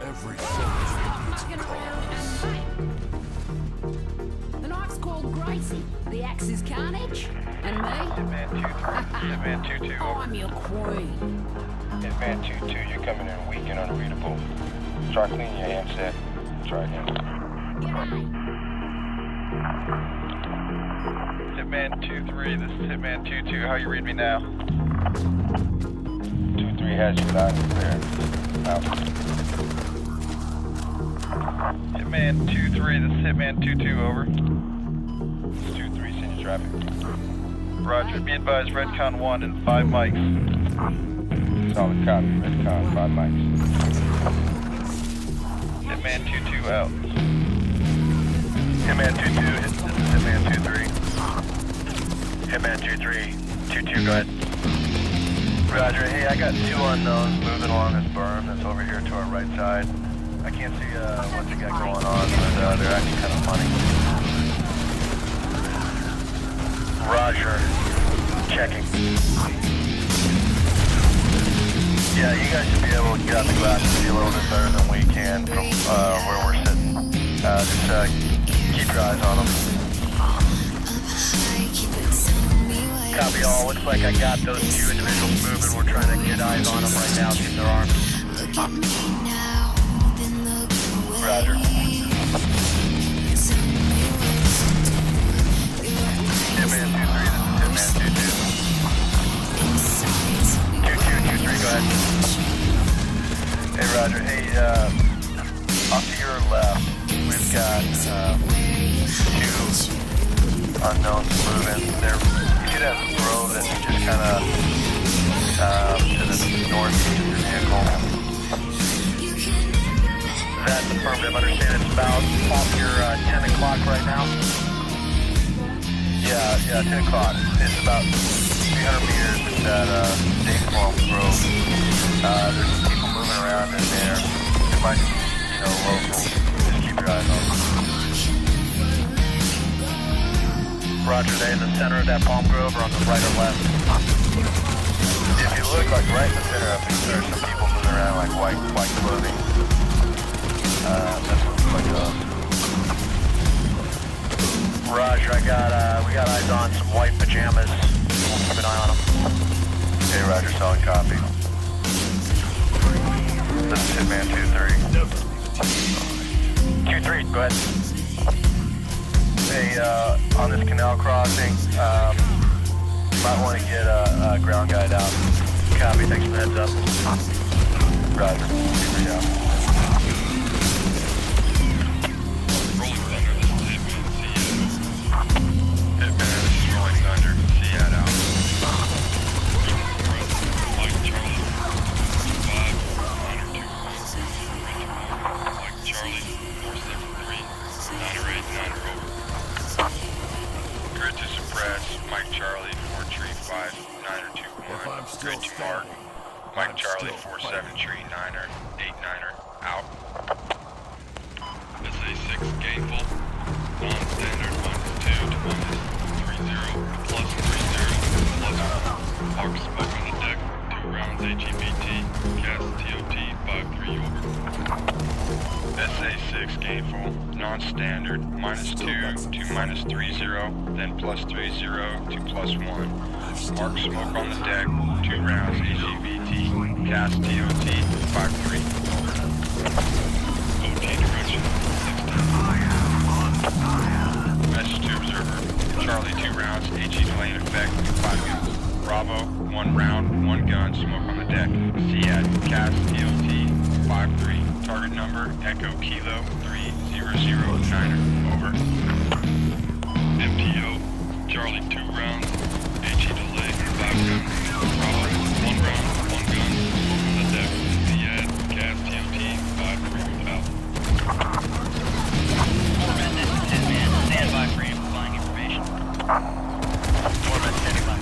Every Mucking around and bang. The knife's called Gracie. The axe is Carnage. And me? Hitman 2-3. Hitman 2-2. I'm your queen. Hitman 2-2. You're coming in weak and unreadable. Try cleaning your handset. Try again. G'day. Hitman 2-3. This is Hitman 2-2. How you read me now? 2-3 has you loud and clear. Out. Hitman 2-3. This is Hitman 2-2. Over. 2-3. Send your traffic. Roger. Be advised. Redcon 1 and 5 mics. Solid copy. Redcon 5 mics. Hitman 2-2 out. Hitman 2-2. This is Hitman 2-3. Hitman 2-3. 2-2. Go ahead. Roger. Hey, I got 2 unknowns moving along this berm that's over here to our right side. I can't see what they got going on, but they're actually kind of funny. Roger. Checking. Yeah, you guys should be able to get out the glass and see a little bit better than we can from where we're sitting. Just keep your eyes on them. Copy all. Looks like I got those 2 individuals moving. We're trying to get eyes on them right now, see if they're armed. Roger. Hitman 2-3, this is Hitman 2-2. 2-2, 2-3, go ahead. Hey, Roger. Hey, off to your left, we've got 2 unknowns moving. You should have a grove that's just kind of to the northeast of your vehicle. That's affirmative. Understand it's about off your 10 o'clock right now. Yeah, 10 o'clock. It's about 300 meters. It's at Dave Palm Grove. There's some people moving around in there. It might be, local. Just keep your eyes on them. Roger, they in the center of that Palm Grove or on the right or left? If you look like right in the center, I think there's some people moving around like white clothing. That's what it looks like to us. Roger, we got eyes on some white pajamas. We'll keep an eye on them. Okay, Roger, solid copy. This is Hitman 2-3. 2-3, go ahead. Hey, on this canal crossing, you might want to get a ground guide out. Copy, thanks for the heads up. Roger, keep it out. Grid to mark. Mike Charlie 47 tree 9er 89er out. SA6 gainful. Non-standard -2 to -30 plus 30 plus 1. Hawk smoke on the deck. 2 rounds HEBT. Gas TOT 5-3 over. SA6 gainful. Non-standard -2 to -30, then +30 to +1. Mark smoke on the deck, 2 rounds HEVT, gas TOT, 5-3. OT direction 16. Message to observer, Charlie 2 rounds, HE delay in effect, 5 guns. Bravo, 1 round, 1 gun, smoke on the deck. SEAD, gas TOT, 5-3. Target number, Echo Kilo, 300-9er, over. MTO, Charlie 2 rounds, HE delay, 5 guns. Bravo, 1 round, 1 gun, smoke on the deck. SEAD, gas TOT, 5-3 out. Foreman, this is Hitman. Stand by for amplifying information. Foreman, standing by.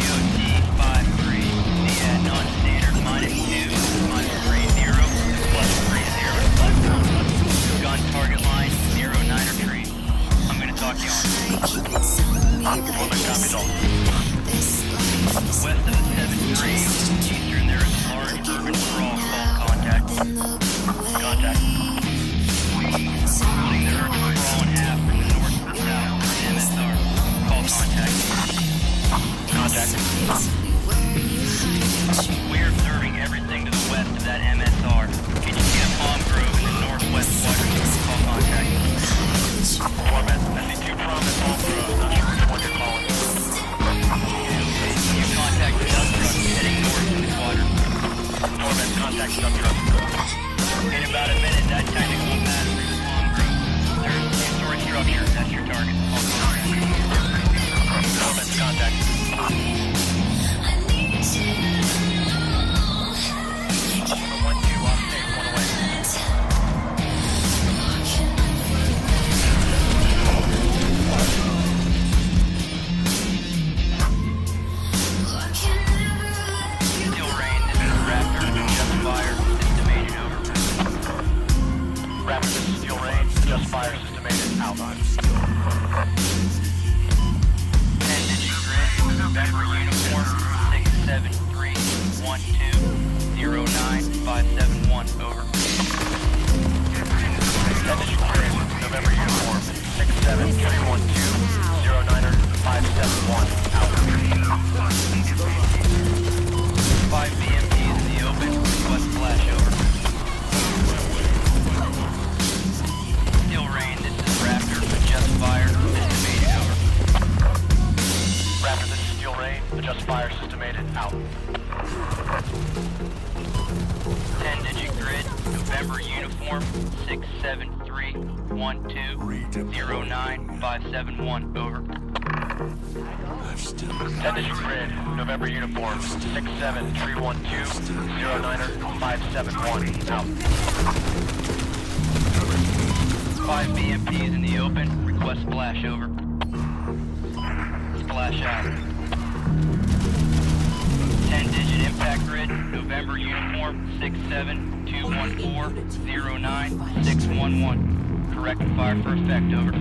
TOT 5-3. SEAD non-standard -2, -30, +30. Gun target line 0-9er tree. I'm gonna talk you on. Foreman, copies all. West of the 7-3, eastern there is a large urban sprawl called contact. contact. We're observing everything to the west of that MSR. Can you see a palm grove in the northwest quadrant? Call contact. Foreman, I see two prominent palm groves. Not sure which one you're calling. You contact the dump truck heading north in the quadrant. Foreman, contact dump truck. In about a minute, that technical will pass through the palm grove. There's a two-story structure. That's your target. Call contact. Foreman, contact. 1-2, off stage, 1 away. Steel rain, this is Raptor. Just fire. System agent over. Raptor, this is Steel Rain. Just fire system agent out. 10-digit grid. November uniform. 67312095571. Over. 10-digit grid. November uniform. 6731209er571 out. 5 BMPs in the open. Request flash over. Steel rain, this is Raptor. Just fire. System agent over. Raptor, this is Steel Rain. Adjust fire system agent out. 10-digit grid. November uniform. 67312095571. Over. 10-digit grid. November uniform. 6731209er571 out. 5 BMPs in the open. Request splash over. Splash out. 10-digit impact grid. November uniform. 67214096111. Correct fire for effect. Over.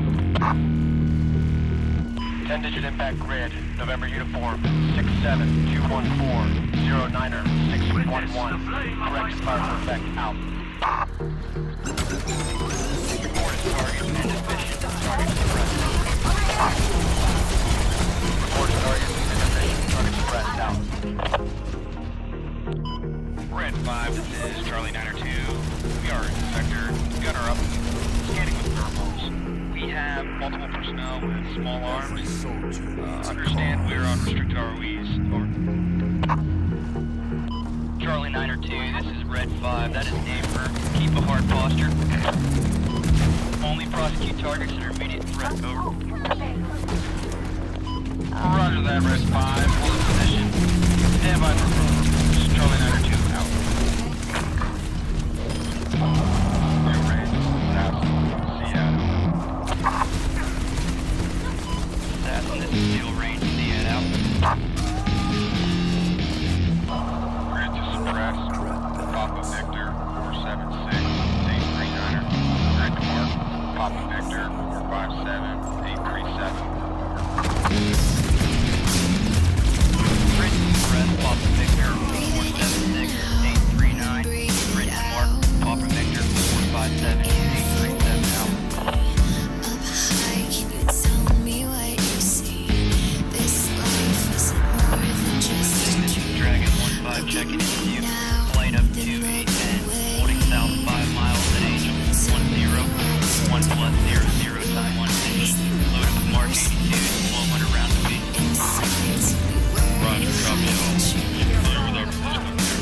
10-digit impact grid. November uniform. 6721409er611. Correct fire for effect out. Report is target and deficient. Target suppressed. Report target insufficient. Target suppressed out. Red 5, this is Charlie 902. We are in sector. Gunner up. Scanning with thermals. We have multiple personnel with small arms. Understand we are on restricted ROEs. Over. Charlie 902, this is Red 5. That is name firm. Keep a hard posture. Only prosecute targets that are immediate threat. Over. Roger that, Red 5. Hold position. Stand by for approval. This is Charlie 902. Out. We're ready. Out. Seattle. Assassin, this is Steel Rain. Seat out. Grid to suppress. Papa Victor 476839er. Grid to mark. Papa Victor 457837. Grid to suppress. Papa Victor 476839. Grid to mark. Papa Victor 457837 out. Dragon 1-5 checking into you. Flight up to 810. Holding south 5 miles at Angel 10. 1 plus 00 time 150. Loaded with Mark 82. 1200 rounds of feet. Roger, copy all. Familiar with our position up there.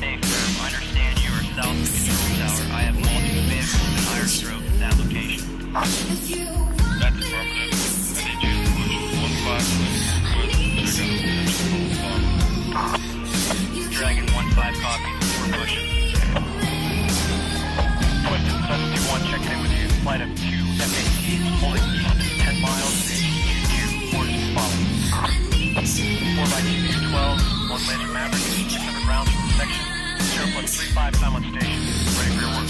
Hey firm, I understand you are south of the control tower. I have multiple vehicles in higher stroke at that location. That's affirmative. I need you to push 156 good. Check out the potential bomb. Dragon 1-5 copy. We're pushing. Twisted 721 checking in with you. Flight of 2 FATs holding east 10 miles. Orders to follow. 4x2 12, 1 laser Maverick, 600 rounds from section. 0.35 time on station. Ready for your work.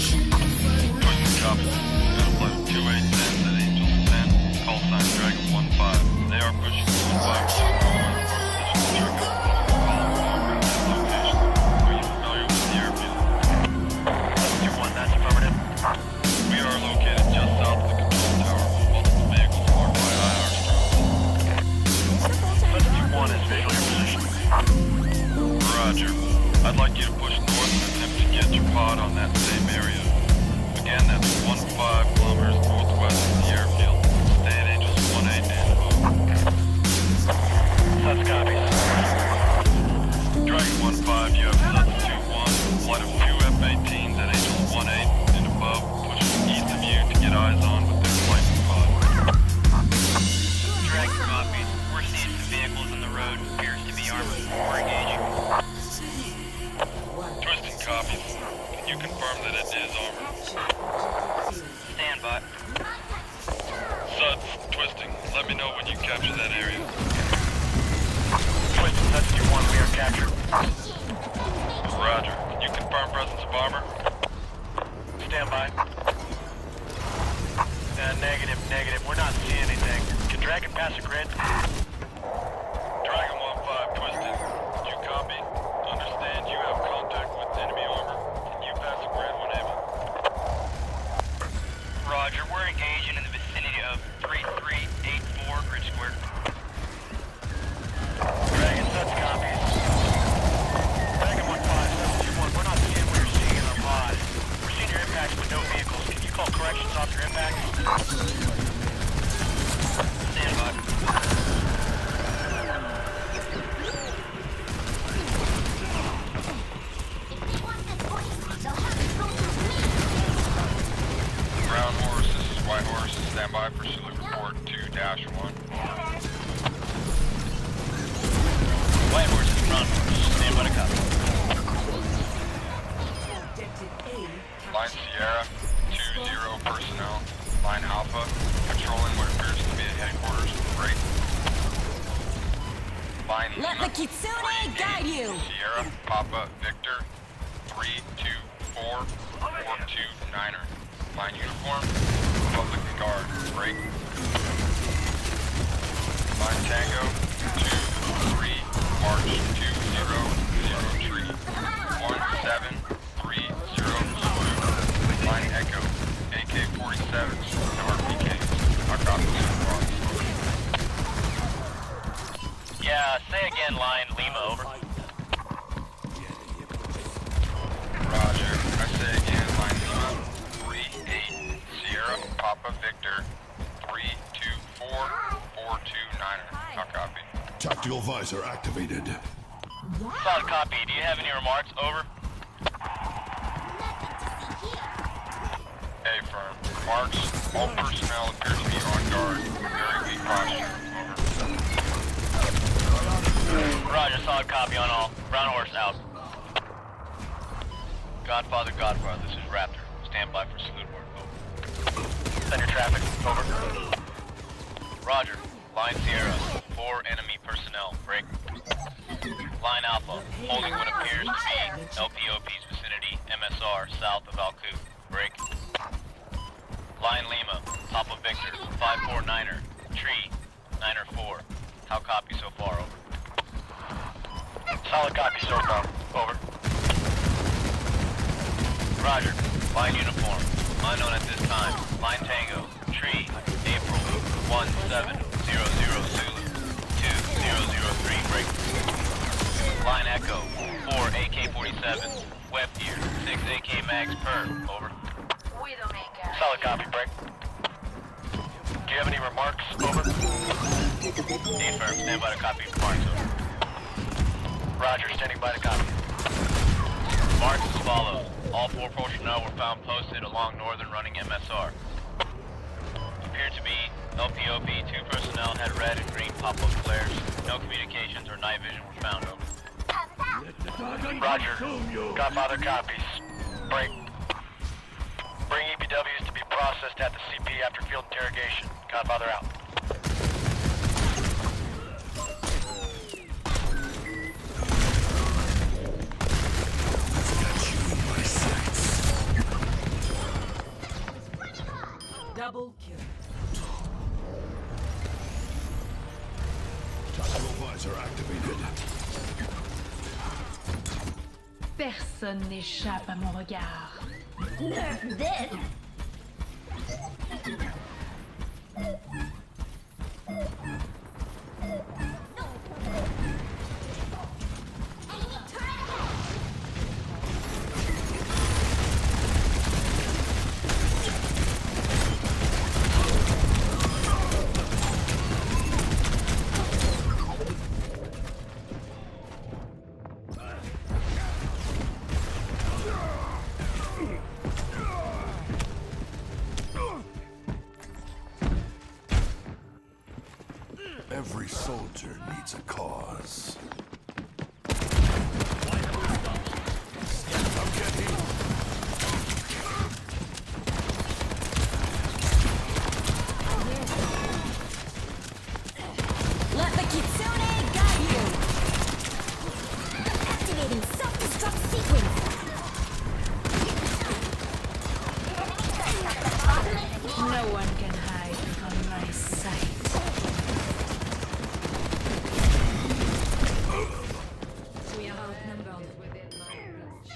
Twisted copy. Got a flight of 2810 at Angels 10. Call sign Dragon 1-5. They are pushing 1-5. That's affirmative. We are located just south of the control tower. Multiple vehicles marked by IR stroke. 2-1 is visual your position. Roger. I'd like you to push north and attempt to get your pod on that same area. Again, that's 15 kilometers northwest of the airfield. Stay at Angels 1-8 and above. Such copies. Dragon 1-5, you have Suds 2-1. Flight of 2 F-18s at Angels 1-8 and above. Pushing east of you to get eyes on with their flight pod. Dragon copies. We're seeing some vehicles on the road. Appears to be armored. We're engaging. Twisting copies. Can you confirm that it is armored? Stand by. Suds, twisting. Let me know when you capture that area. Twisted, Suds 2-1, we are captured. Roger. Can you confirm presence of armor? Stand by. Negative. We're not seeing anything. Can Dragon pass a grid? Dragon 1-5, twisting. You copy? Understand you have contact with enemy armor. Can you pass a grid when able? Roger. We're engaging in the vicinity of 3384 grid square. Dragon, Suds copies. Dragon 1-5, Suds 2-1, we're not seeing what you're seeing in our pod. We're seeing your impacts but no vehicles. Can you call corrections off your impacts? Stand by. Brown horse, this is White Horse. Stand by for salute report 2-1. White horse is front horse. Stand by to copy. Line Sierra, 2-0 personnel. Line Alpha, patrolling what appears to be a headquarters break. Line Let Lima, the Kitsune guide you. Sierra, Papa, Victor, 324 429er. Line uniform, Public Guard, break. Line Tango, 2-3, March 2003, 1730 Zulu. Line Echo, AK-47s, no RPKs. Our copy so far. Yeah, say again, line Lima, over. Roger. I say again, line Lima, 3-8, Sierra, Papa, Victor, 324 429er. Our copy. Tactical visor activated. Solid copy. Do you have any remarks? Over. A firm. Marks, all personnel appear to be on guard. Very weak posture. Over. Roger, solid copy on all. Brown horse out. Godfather, this is Raptor. Stand by for salute work. Over. Send your traffic. Over. Roger. Line Sierra. 4 enemy personnel. Break. Line Alpha. Holding what appears to be LPOP's vicinity. MSR south of Alcou. Break. Line Lima. Papa Victor. 549er. Tree. 9er 4. How copy so far? Over. Solid copy so far. Over. Roger. Line uniform. Unknown at this time. Line Tango. Tree. April. 1700 Zulu. 2003. Break. Line Echo. 4 AK-47. Web gear. 6 AK mags per. Over. Solid copy, break. Do you have any remarks? Over. Affirm. Stand by to copy. Marks. Over. Roger, standing by to copy. Marks as follows. All 4 personnel were found posted along northern running MSR. Appeared to be LPOP. 2 personnel had red and green pop-up flares. No communications or night vision were found. Over. Roger. Godfather copies. Break. Bring EPWs to be processed at the CP after field interrogation. Godfather out. Double kill. Tactical visor activated. Personne n'échappe à mon regard. Nerf this! this. Let the Kitsune guide you! Activating self-destruct sequence! No one can hide from my sight. We are outnumbered within my reach.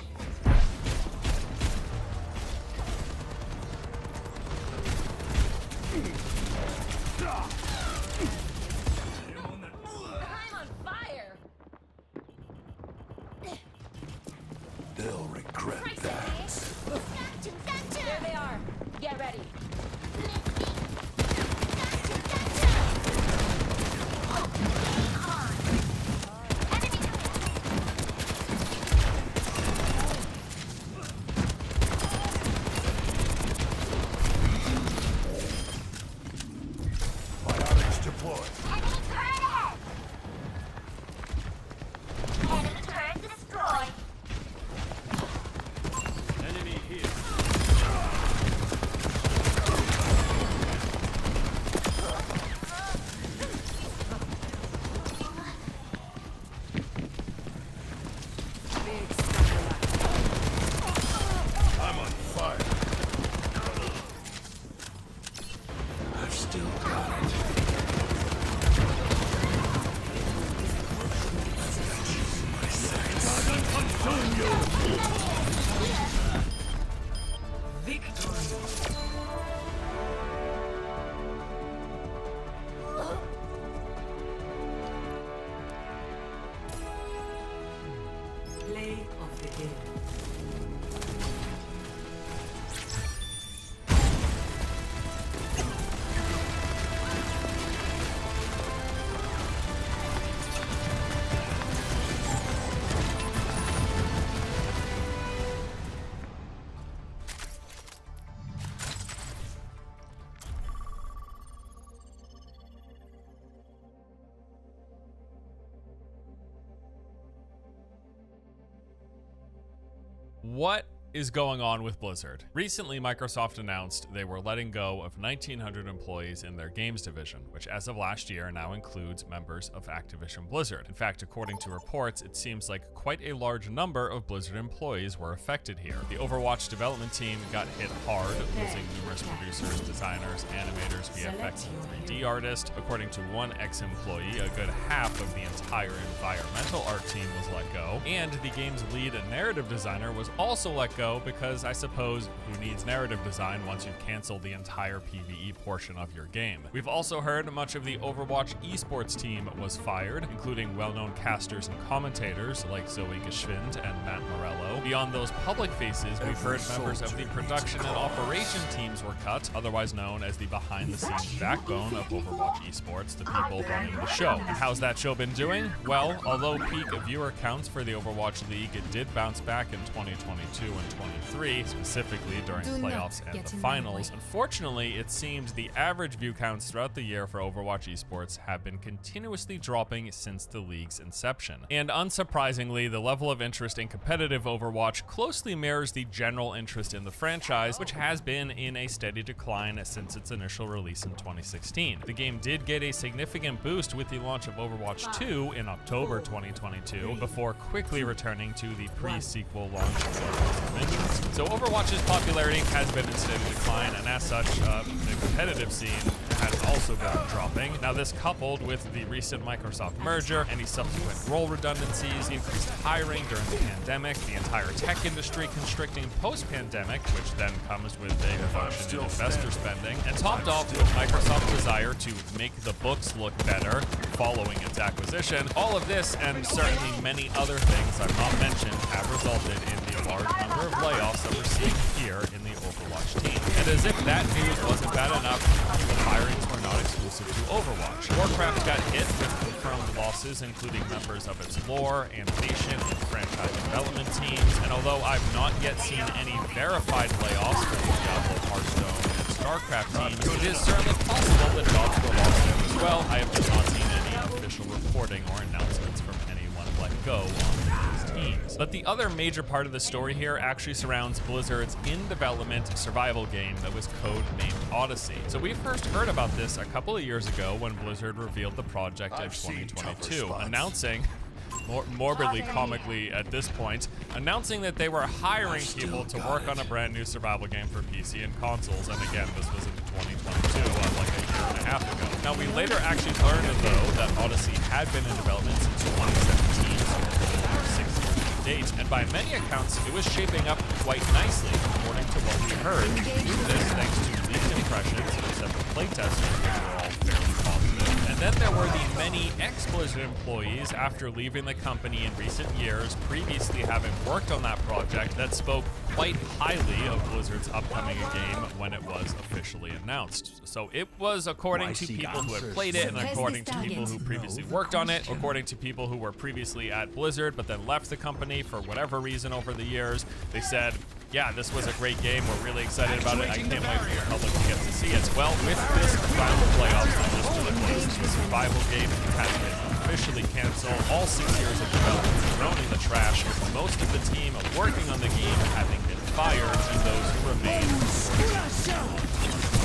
I'm on fire! They'll regret Christ, that. Gotcha! There they are! Get ready! Biotics deployed. Enemy turret destroyed. Enemy here. Big spider. I'm on fire. I've still got it. Play of the game. What is going on with Blizzard? Recently, Microsoft announced they were letting go of 1,900 employees in their games division, which as of last year now includes members of Activision Blizzard. In fact, according to reports, it seems like quite a large number of Blizzard employees were affected here. The Overwatch development team got hit hard, losing numerous producers, designers, animators, VFX, and 3D artists. According to one ex-employee, a good half of the entire environmental art team was let go, and the game's lead narrative designer was also let go because I suppose who needs narrative design once you've canceled the entire PvE portion of your game. We've also heard much of the Overwatch esports team was fired, including well-known casters and commentators like Zoe Geschwind and Matt Morello. Beyond those public faces, we've heard members of the production and operation teams were cut, otherwise known as the behind-the-scenes backbone of Overwatch esports, the people running the show. And how's that show been doing? Well, although peak viewer counts for the Overwatch League did bounce back in 2022 and 23, specifically during playoffs and the finals. Unfortunately, it seems the average view counts throughout the year for Overwatch esports have been continuously dropping since the league's inception. And unsurprisingly, the level of interest in competitive Overwatch closely mirrors the general interest in the franchise, which has been in a steady decline since its initial release in 2016. The game did get a significant boost with the launch of Overwatch 2 in October 2022, before quickly returning to the pre-sequel launch of So Overwatch's popularity has been in steady decline, and as such, the competitive scene has also been dropping. Now this coupled with the recent Microsoft merger, any subsequent role redundancies, increased hiring during the pandemic, the entire tech industry constricting post-pandemic, which then comes with a reduction in investor spending, and topped off with Microsoft's desire to make the books look better following its acquisition. All of this, and certainly many other things I've not mentioned, have resulted in the large number of layoffs that we're seeing here in the Overwatch team. And as if that news wasn't bad enough, the firings were not exclusive to Overwatch. Warcraft got hit with confirmed losses, including members of its lore, animation, and franchise development teams. And although I've not yet seen any verified layoffs from the Diablo, Hearthstone, and StarCraft teams, it is certainly possible that jobs were lost there as well. I have just not seen any official official reporting or announcements from anyone let go on these teams. But the other major part of the story here actually surrounds Blizzard's in-development survival game that was code-named Odyssey. So we first heard about this a couple of years ago when Blizzard revealed the project in 2022, announcing, morbidly comically at this point, announcing that they were hiring people to work on a brand new survival game for PC and consoles. And again, this was in 2022, like a year and a half ago. Now, we later actually learned, though, that Odyssey had been in development since 2017, so over 6 years to date. And by many accounts, it was shaping up quite nicely, according to what we heard. We knew this thanks to leaked impressions of several playtesters, which were all fairly positive. And then there were the many ex-Blizzard employees after leaving the company in recent years, previously having worked on that project, that spoke quite highly of Blizzard's upcoming game when it was officially announced. So it was according to people who had played it, and according to people who previously worked on it, according to people who were previously at Blizzard but then left the company for whatever reason over the years. They said, yeah, this was a great game. We're really excited about it. I can't wait for the public to get to see it. Well, with this final playoffs that just took place, the survival game has been officially canceled. All 6 years of development thrown in the trash, with most of the team working on the game having been fired, and those who remain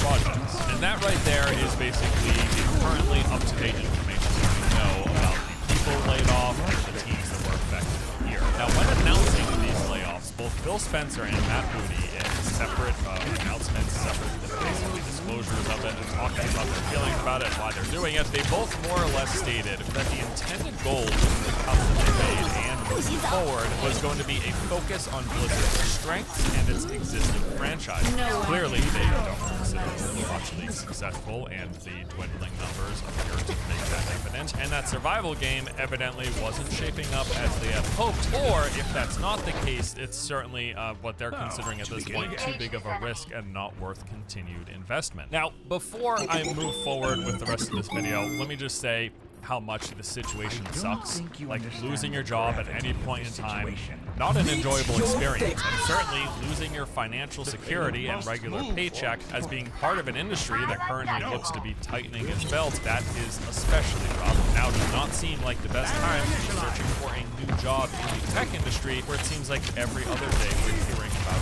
projects. And that right there is basically the currently up-to-date information that we know about the people laid off and the teams that were affected here. Now, when announcing these layoffs, both Phil Spencer and Matt Booty, in separate announcements, separate basically disclosures of it, and talking about their feelings about it, why they're doing it, they both more or less stated that the intended goal of the cuts that they made and moving forward was going to be a focus on Blizzard's strengths and its existing franchise. Clearly, they don't consider Overwatch League successful, and the dwindling numbers appear to make that evident, and that survival game evidently wasn't shaping up as they had hoped, or if that's not the case, it's certainly what they're considering at this point too big of a risk and not worth continued investment. Now, before I move forward with the rest of this video, let me just say how much the situation sucks. Like, losing your job at any point in time, not an enjoyable experience, and certainly losing your financial security and regular paycheck as being part of an industry that currently looks to be tightening its belt, that is especially rough. Now does not seem like the best time to be searching for a new job in the tech industry, where it seems like every other day we're hearing about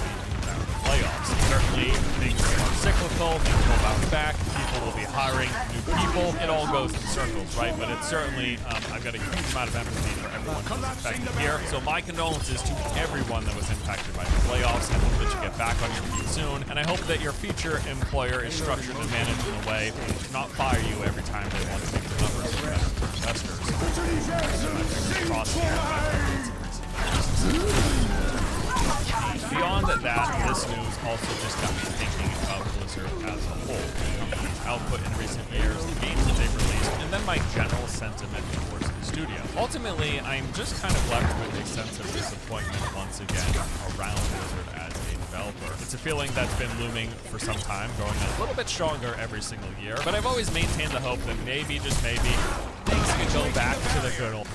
playoffs. Certainly, things are cyclical, things will bounce back, people will be hiring new people. It all goes in circles, right? But it's certainly, I've got a huge amount of empathy for everyone who was affected here. So my condolences to everyone that was impacted by the playoffs. I hope that you get back on your feet soon. And I hope that your future employer is structured and managed in a way to not fire you every time they want to make the numbers better for investors. So my fingers crossed here. Beyond that, this news also just got me thinking about Blizzard as a whole. The company's output in recent years, the games that they've released, and then my general sentiment towards the studio. Ultimately, I'm just kind of left with a sense of disappointment once again around Blizzard as a developer. It's a feeling that's been looming for some time, growing a little bit stronger every single year, but I've always maintained the hope that maybe, just maybe, things could go back to the good old.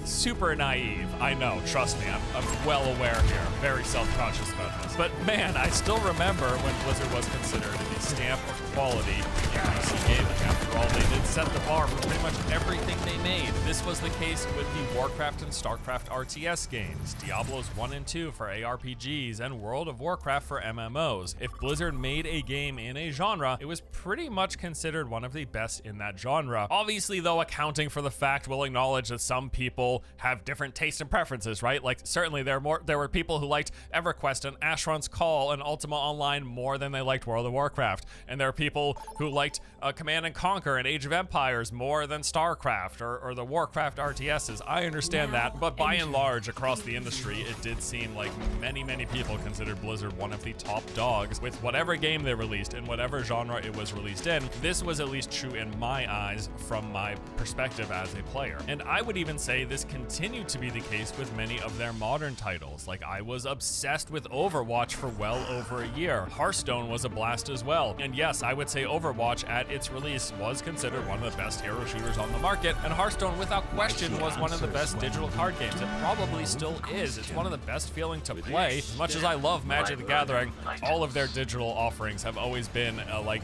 Super naive, I know, trust me, I'm well aware here, I'm very self-conscious about this. But man, I still remember when Blizzard was considered the stamp of quality in PC gaming. After all, they did set the bar for pretty much everything they made. This was the case with the Warcraft and StarCraft RTS games, Diablos 1 and 2 for ARPGs, and World of Warcraft for MMOs. If Blizzard made a game in a genre, it was pretty much considered one of the best in that genre. Obviously, though, accounting for the fact, we'll acknowledge that some people have different tastes and preferences, right? Like, certainly there were people who liked EverQuest and Asheron's Call and Ultima Online more than they liked World of Warcraft. And there are people who liked Command and Conquer and Age of Empires more than StarCraft or the Warcraft RTSs. I understand that, but by and large, across the industry, it did seem like many people considered Blizzard one of the top dogs with whatever game they released and whatever genre it was released in. This was at least true in my eyes from my perspective as a player. And I would even say this continued to be the case with many of their modern titles. Like, I was obsessed with Overwatch for well over a year. Hearthstone was a blast as well. And yes, I would say Overwatch at its release was considered one of the best hero shooters on the market, and Hearthstone without question was one of the best digital card games. It probably still is. It's one of the best feeling to play. As much as I love Magic the Gathering, all of their digital offerings have always been like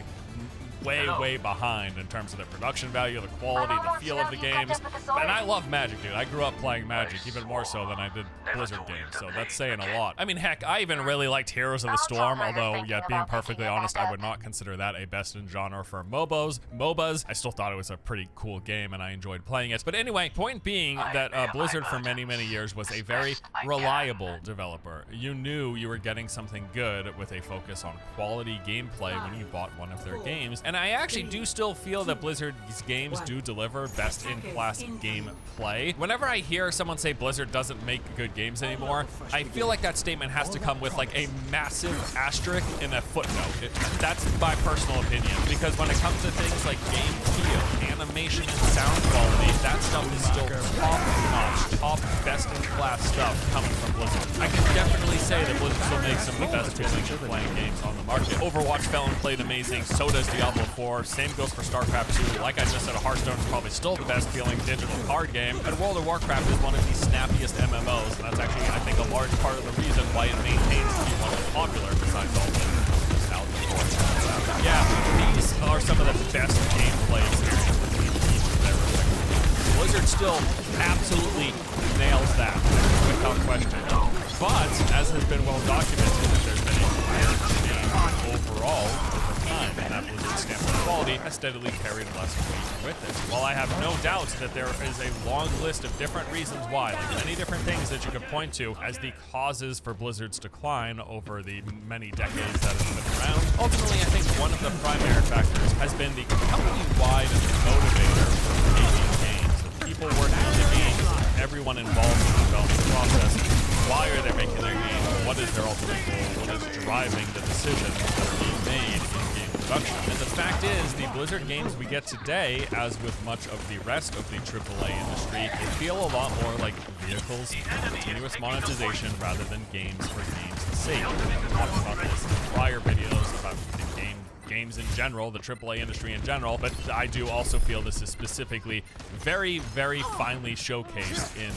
way behind in terms of the production value, the quality, the feel of the games. And I love Magic, dude. I grew up playing Magic even more so than I did Blizzard games, so that's saying a lot. I mean, heck, I even really liked Heroes of the Storm, although, yeah, being perfectly honest, I would not consider that a best in genre for MOBAs. I still thought it was a pretty cool game and I enjoyed playing it. But anyway, point being that Blizzard for many years was a very reliable developer. You knew you were getting something good with a focus on quality gameplay when you bought one of their games. And I actually do still feel that Blizzard's games do deliver best-in-class gameplay. Whenever I hear someone say Blizzard doesn't make good games anymore, I feel like that statement has to come with like a massive asterisk in a footnote. That's my personal opinion, because when it comes to things like game feel, animation, and sound quality, that stuff is still top-notch, top best-in-class stuff coming from Blizzard. I can definitely say that Blizzard still makes some of the best feeling playing games on the market. Overwatch fell and played amazing, so does Diablo 4, same goes for StarCraft 2. Like I just said, Hearthstone is probably still the best feeling digital card game, and World of Warcraft is one of the snappiest MMOs, and that's actually, I think, a large part of the reason why it maintains to be one of the popular, besides all the nostalgia for it. Yeah, these are some of the best gameplay experiences in each of their respective games. Blizzard still absolutely nails that, without question. But, as has been well documented, there's been a higher change overall over time, and that Blizzard's standard quality has steadily carried less weight with it. While I have no doubt that there is a long list of different reasons why, like many different things that you could point to as the causes for Blizzard's decline over the many decades that it's been around, ultimately I think one of the primary factors has been the company-wide motivator for making games. The people working on the games, everyone involved in the development process. Why are they making their game? What is their ultimate goal? What is driving the decisions that are being made in game production? And the fact is, the Blizzard games we get today, as with much of the rest of the AAA industry, they feel a lot more like vehicles for continuous monetization rather than games for games' sake. We've talked about this in prior videos about the games in general, the AAA industry in general, but I do also feel this is specifically very finely showcased in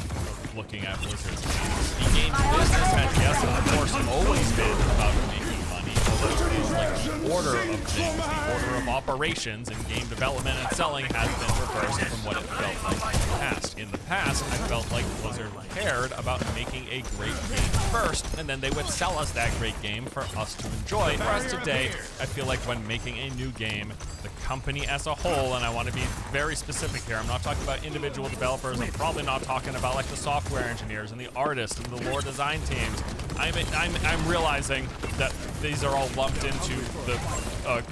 looking at Blizzard's games. The games business has, yes, of course, always been about making money, although it is like the order of things, the order of operations in game development and selling has been reversed from what it felt like in the past. In the past, I felt like Blizzard cared about making a great game first, and then they would sell us that great game for us to enjoy. Whereas today, I feel like when making a new game, the company as a whole, and I want to be very specific here, I'm not talking about individual developers, I'm probably not talking about like the software engineers and the artists and the lore design teams. I'm realizing that these are all lumped into the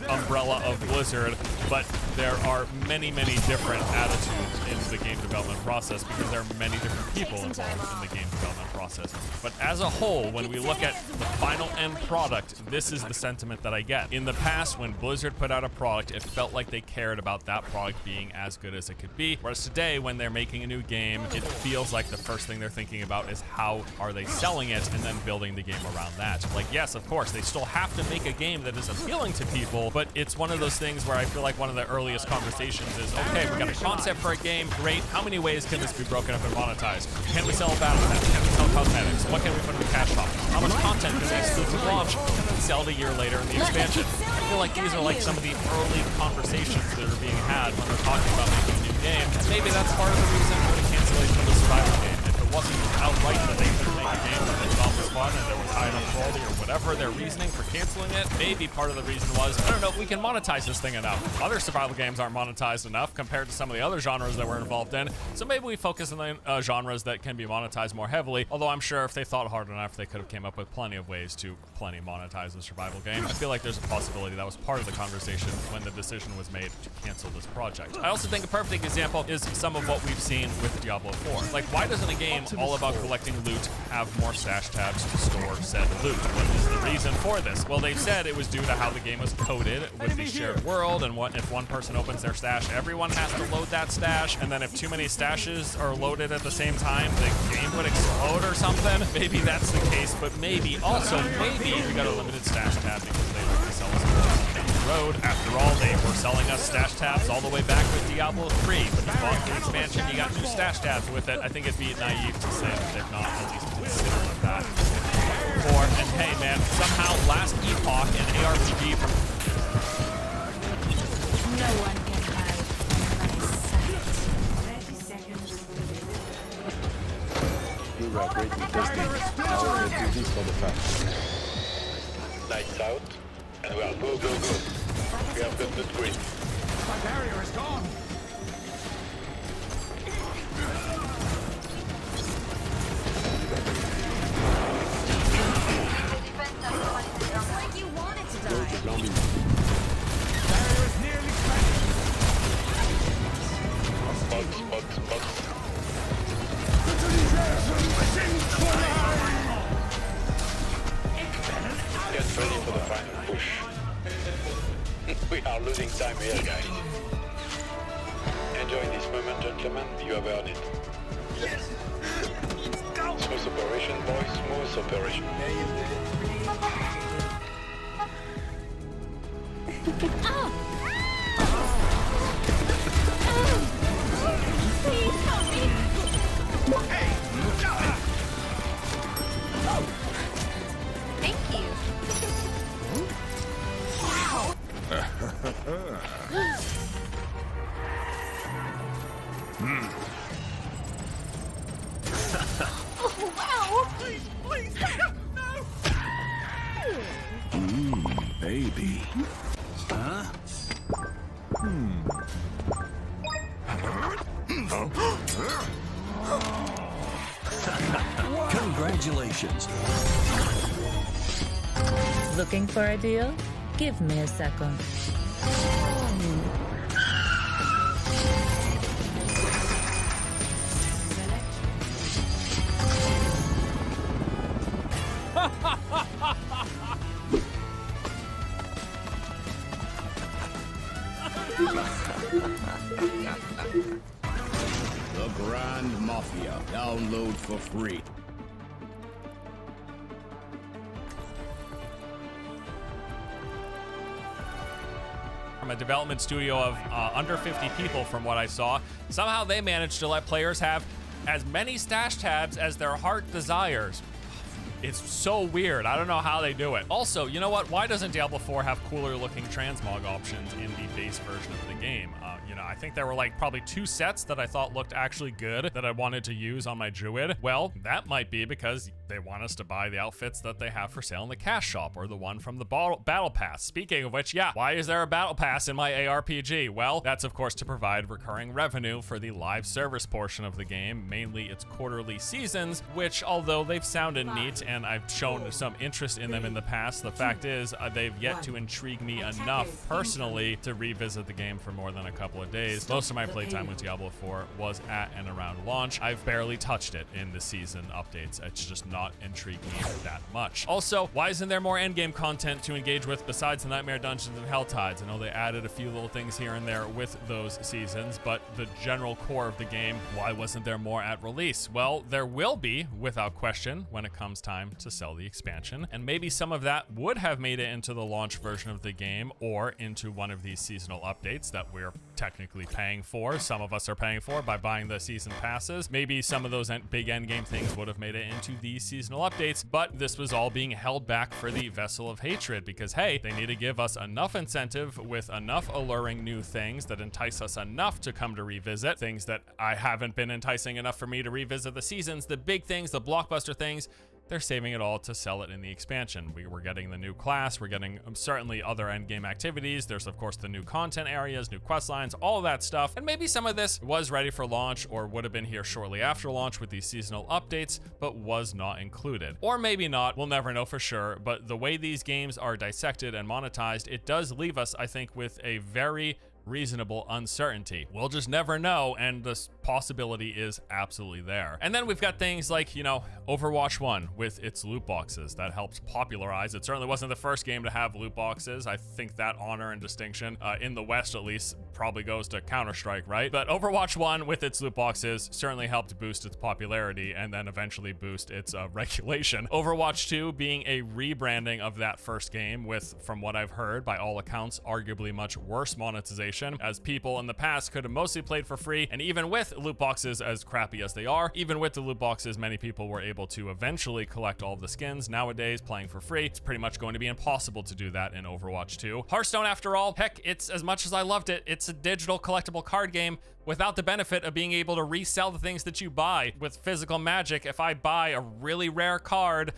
umbrella of Blizzard, but there are many different attitudes in the game development process because there are many different people involved in the game development process. But as a whole, when we look at the final end product, this is the sentiment that I get. In the past, when Blizzard put out a product, it felt like they cared about that product being as good as it could be. Whereas today, when they're making a new game, it feels like the first thing they're thinking about is how are they selling it and then building the game around that. Like, yes, of course, they still have to make a game that is appealing to people, but it's one of those things where I feel like one of the earliest conversations is, okay, we got a concept for a game, great, how many ways can this be broken up and monetized? Can we sell a battle pass? Can we sell cosmetics? What can we put in the cash shop? How much content can we exclusive launch and then sell it a year later in the expansion? feel like these are like some of the early conversations that are being had when they're talking about making a new game. And maybe that's part of the reason for the cancellation of the survival game. If it wasn't outright that they couldn't make a game that they thought was fun and there was high enough quality or whatever their reasoning for canceling it, maybe part of the reason was, I don't know, we can monetize this thing enough. Other survival games aren't monetized enough compared to some of the other genres that we're involved in. So maybe we focus on the genres that can be monetized more heavily. Although I'm sure if they thought hard enough, they could have came up with plenty of ways to monetize the survival game. I feel like there's a possibility that was part of the conversation when the decision was made to cancel this project. I also think a perfect example is some of what we've seen with Diablo 4. Like, why doesn't a game all about collecting loot have more stash tabs to store said loot? What is the reason for this? Well, they've said it was due to how the game was coded with the shared world, and what if one person opens their stash, everyone has to load that stash, and then if too many stashes are loaded at the same time, the game would explode or something. Maybe that's the case, but maybe also maybe we got a limited stash tab because they like to sell us down the road. After all, they were selling us stash tabs all the way back with Diablo 3. When you bought the expansion, you got new stash tabs with it. I think it'd be naive to say that they've not at least considered that before. And hey, man, somehow last epoch in ARPG from No one can hide from my sight. 30 seconds. We were creating testing. Now we're going to do this for the fact. Lights out, and we are go. We have got the grid. My barrier is gone. It's like you wanted to die. Barrier is nearly spent. Box. Get ready for the final push. We are losing time here, guys. Enjoy this moment, gentlemen. You have earned it. Smooth operation, boys. Smooth operation. Please help me. Thank you. Oh, wow. Please. No. Baby. Huh? Congratulations. Looking for a deal? Give me a second. The Grand Mafia. Download for free. From a development studio of under 50 people, from what I saw, somehow they managed to let players have as many stash tabs as their heart desires. It's so weird. I don't know how they do it. Also, you know what? Why doesn't Diablo 4 have cooler looking transmog options in the base version of the game? I think there were like probably 2 sets that I thought looked actually good that I wanted to use on my druid. Well, that might be because they want us to buy the outfits that they have for sale in the cash shop, or the one from the battle pass. Speaking of which, yeah, why is there a battle pass in my ARPG? Well, that's of course to provide recurring revenue for the live service portion of the game, mainly its quarterly seasons, which although they've sounded neat and I've shown some interest in them in the past, the fact is they've yet to intrigue me enough personally to revisit the game for more than a couple of days. Most of my playtime with Diablo 4 was at and around launch. I've barely touched it in the season updates. It's just not intrigued me that much. Also, why isn't there more endgame content to engage with besides the Nightmare Dungeons and Hell Tides? I know they added a few little things here and there with those seasons, but the general core of the game, why wasn't there more at release? Well, there will be, without question, when it comes time to sell the expansion, and maybe some of that would have made it into the launch version of the game or into one of these seasonal updates that we're technically paying for. Some of us are paying for by buying the season passes. Maybe some of those big endgame things would have made it into these seasonal updates, but this was all being held back for the Vessel of Hatred because, hey, they need to give us enough incentive with enough alluring new things that entice us enough to come to revisit things that I haven't been enticing enough for me to revisit the seasons, the big things, the blockbuster things. They're saving it all to sell it in the expansion. We're getting the new class, we're getting certainly other endgame activities. There's of course the new content areas, new quest lines, all of that stuff. And maybe some of this was ready for launch or would have been here shortly after launch with these seasonal updates, but was not included. Or maybe not, we'll never know for sure, but the way these games are dissected and monetized, it does leave us, I think, with a very reasonable uncertainty. We'll just never know, and this possibility is absolutely there. And then we've got things like, you know, Overwatch 1 with its loot boxes that helped popularize. It certainly wasn't the first game to have loot boxes. I think that honor and distinction in the West at least probably goes to Counter-Strike, right? But Overwatch 1 with its loot boxes certainly helped boost its popularity and then eventually boost its regulation. Overwatch 2 being a rebranding of that first game with, from what I've heard, by all accounts, arguably much worse monetization, as people in the past could have mostly played for free, and even with loot boxes as crappy as they are, even with the loot boxes, many people were able to eventually collect all of the skins. Nowadays, playing for free, it's pretty much going to be impossible to do that in Overwatch 2. Hearthstone, after all, heck, it's, as much as I loved it, it's a digital collectible card game without the benefit of being able to resell the things that you buy. With physical Magic, if I buy a really rare card,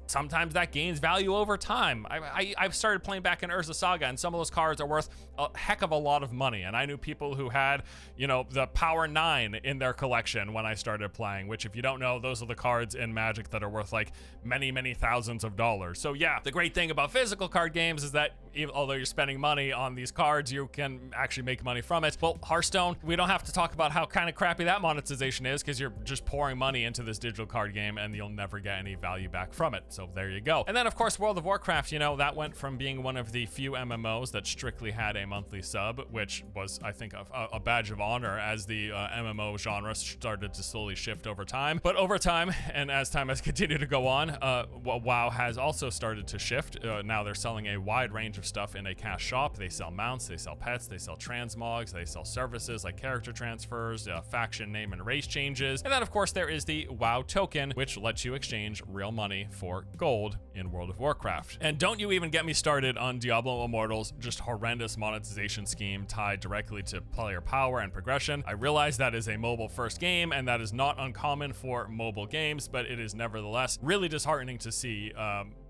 sometimes that gains value over time. I've started playing back in Urza Saga, and some of those cards are worth a heck of a lot of money. And I knew people who had, you know, the Power 9 in their collection when I started playing, which, if you don't know, those are the cards in Magic that are worth like many, many thousands of dollars. So yeah, the great thing about physical card games is that although you're spending money on these cards, you can actually make money from it. Well, Hearthstone, we don't have to talk about how kind of crappy that monetization is, because you're just pouring money into this digital card game and you'll never get any value back from it. So there you go. And then of course, World of Warcraft, you know, that went from being one of the few MMOs that strictly had a monthly sub, which was, I think, a badge of honor as the MMO genre started to slowly shift over time. But over time, and as time has continued to go on, WoW has also started to shift. Now they're selling a wide range of stuff in a cash shop. They sell mounts, they sell pets, they sell transmogs, they sell services like character transfers, faction name and race changes. And then of course there is the WoW token, which lets you exchange real money for gold in World of Warcraft. And don't you even get me started on Diablo Immortal's just horrendous monetization scheme tied directly to player power and progression. I realize that is a mobile first game, and that is not uncommon for mobile games, but it is nevertheless really disheartening to see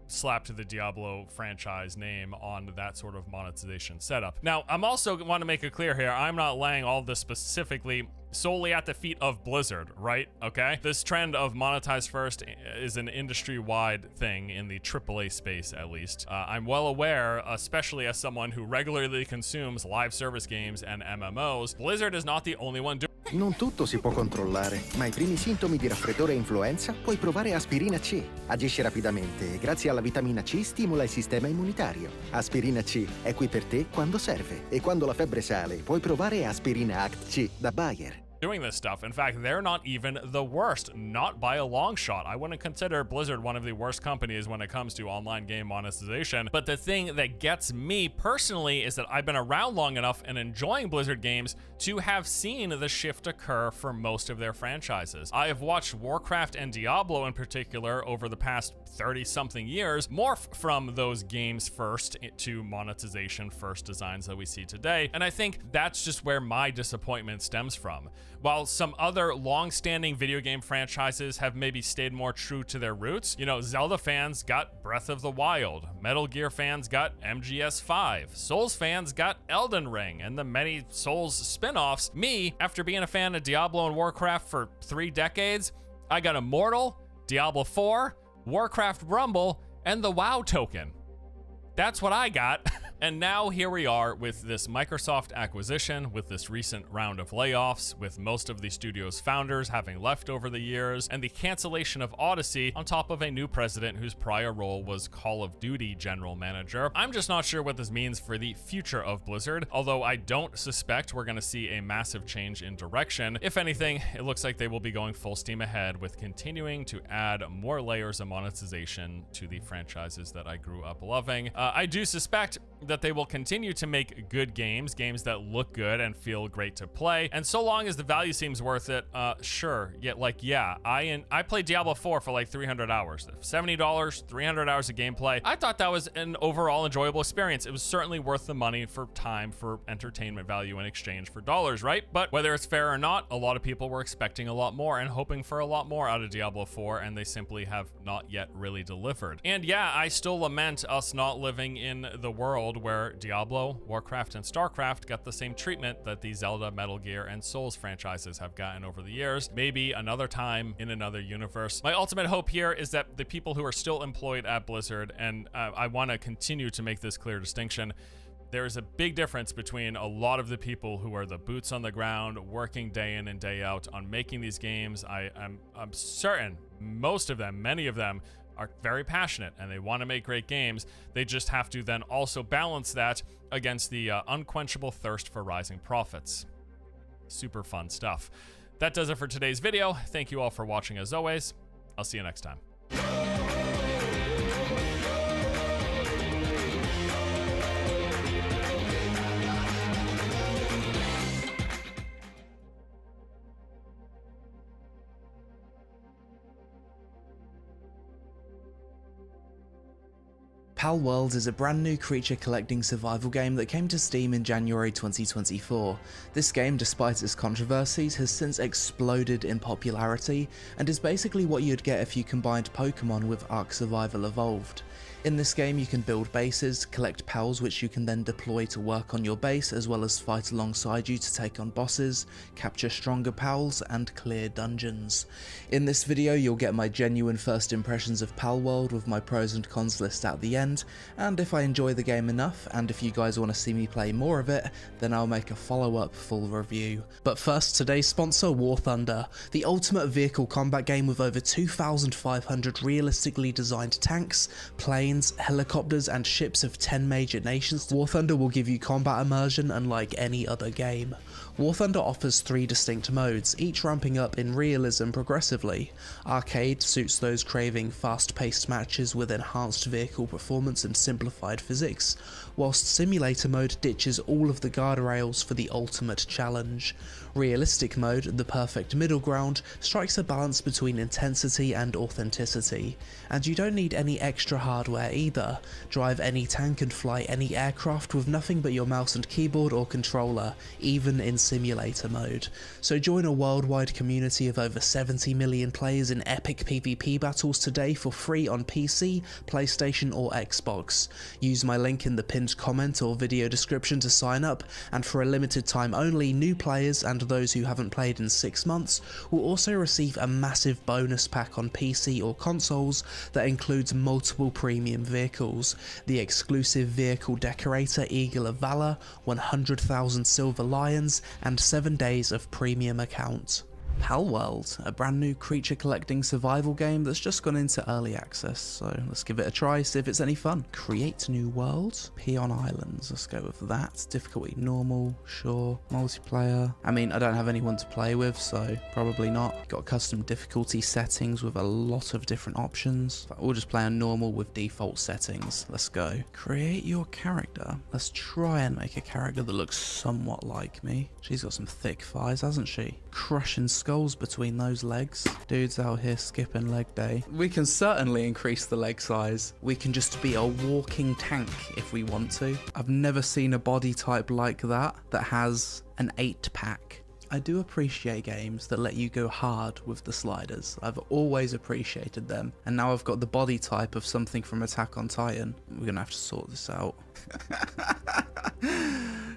slapped the Diablo franchise name on that sort of monetization setup. Now, I'm also want to make it clear here, I'm not laying all this specifically solely at the feet of Blizzard, right? Okay? This trend of monetize first is an industry-wide thing in the AAA space, at least. I'm well aware, especially as someone who regularly consumes live service games and MMOs, Blizzard is not the only one doing. Non tutto si può controllare, ma i primi sintomi di raffreddore e influenza puoi provare Aspirina C. Agisce rapidamente e grazie alla vitamina C stimola il sistema immunitario. Aspirina C è qui per te quando serve. E quando la febbre sale, puoi provare Aspirina Act C da Bayer. Doing this stuff. In fact, they're not even the worst, not by a long shot. I wouldn't consider Blizzard one of the worst companies when it comes to online game monetization. But the thing that gets me personally is that I've been around long enough and enjoying Blizzard games to have seen the shift occur for most of their franchises. I have watched Warcraft and Diablo in particular over the past 30-something years morph from those games first to monetization first designs that we see today. And I think that's just where my disappointment stems from. While some other long-standing video game franchises have maybe stayed more true to their roots, you know, Zelda fans got Breath of the Wild, Metal Gear fans got MGS5, Souls fans got Elden Ring, and the many Souls spin-offs. Me, after being a fan of Diablo and Warcraft for 3 decades, I got Immortal, Diablo 4, Warcraft Rumble, and the WoW token. That's what I got. And now here we are with this Microsoft acquisition, with this recent round of layoffs, with most of the studio's founders having left over the years, and the cancellation of Odyssey on top of a new president whose prior role was Call of Duty general manager. I'm just not sure what this means for the future of Blizzard, although I don't suspect we're going to see a massive change in direction. If anything, it looks like they will be going full steam ahead with continuing to add more layers of monetization to the franchises that I grew up loving. I do suspect that they will continue to make good games, games that look good and feel great to play. And so long as the value seems worth it, sure. I played Diablo 4 for like 300 hours. $70, 300 hours of gameplay. I thought that was an overall enjoyable experience. It was certainly worth the money for time, for entertainment value in exchange for dollars, right? But whether it's fair or not, a lot of people were expecting a lot more and hoping for a lot more out of Diablo 4, and they simply have not yet really delivered. And yeah, I still lament us not living in the world where Diablo, Warcraft, and StarCraft got the same treatment that the Zelda, Metal Gear, and Souls franchises have gotten over the years. Maybe another time in another universe. My ultimate hope here is that the people who are still employed at Blizzard, and I want to continue to make this clear distinction, there is a big difference between a lot of the people who are the boots on the ground, working day in and day out on making these games. I'm certain most of them, many of them, are very passionate and they want to make great games. They just have to then also balance that against the unquenchable thirst for rising profits. Super fun stuff. That does it for today's video. Thank you all for watching as always. I'll see you next time. Palworld is a brand new creature collecting survival game that came to Steam in January 2024. This game, despite its controversies, has since exploded in popularity and is basically what you'd get if you combined Pokemon with Ark Survival Evolved. In this game you can build bases, collect pals which you can then deploy to work on your base, as well as fight alongside you to take on bosses, capture stronger pals, and clear dungeons. In this video you'll get my genuine first impressions of Palworld with my pros and cons list at the end, and if I enjoy the game enough, and if you guys want to see me play more of it, then I'll make a follow-up full review. But first, today's sponsor, War Thunder, the ultimate vehicle combat game with over 2,500 realistically designed tanks, planes, helicopters, and ships of 10 major nations. War Thunder will give you combat immersion unlike any other game. War Thunder offers 3 distinct modes, each ramping up in realism progressively. Arcade suits those craving fast-paced matches with enhanced vehicle performance and simplified physics, whilst Simulator mode ditches all of the guardrails for the ultimate challenge. Realistic mode, the perfect middle ground, strikes a balance between intensity and authenticity. And you don't need any extra hardware either. Drive any tank and fly any aircraft with nothing but your mouse and keyboard or controller, even in simulator mode. So join a worldwide community of over 70 million players in epic PvP battles today for free on PC, PlayStation or Xbox. Use my link in the pinned comment or video description to sign up, and for a limited time only, new players and those who haven't played in 6 months will also receive a massive bonus pack on PC or consoles that includes multiple premium vehicles, the exclusive vehicle decorator Eagle of Valor, 100,000 Silver Lions, and 7 days of premium account. Palworld, a brand new creature collecting survival game that's just gone into early access, so let's give it a try, see if it's any fun. Create new world, Peon Islands, let's go with that. Difficulty normal, sure. Multiplayer, I mean I don't have anyone to play with, so probably not. Got custom difficulty settings with a lot of different options. We'll just play on normal with default settings, let's go. Create your character, let's try and make a character that looks somewhat like me. She's got some thick thighs, hasn't she? Crushing skulls between those legs. Dude's out here skipping leg day. We can certainly increase the leg size. We can just be a walking tank if we want to. I've never seen a body type like that has an 8-pack. I do appreciate games that let you go hard with the sliders. I've always appreciated them, and now I've got the body type of something from Attack on Titan. We're gonna have to sort this out.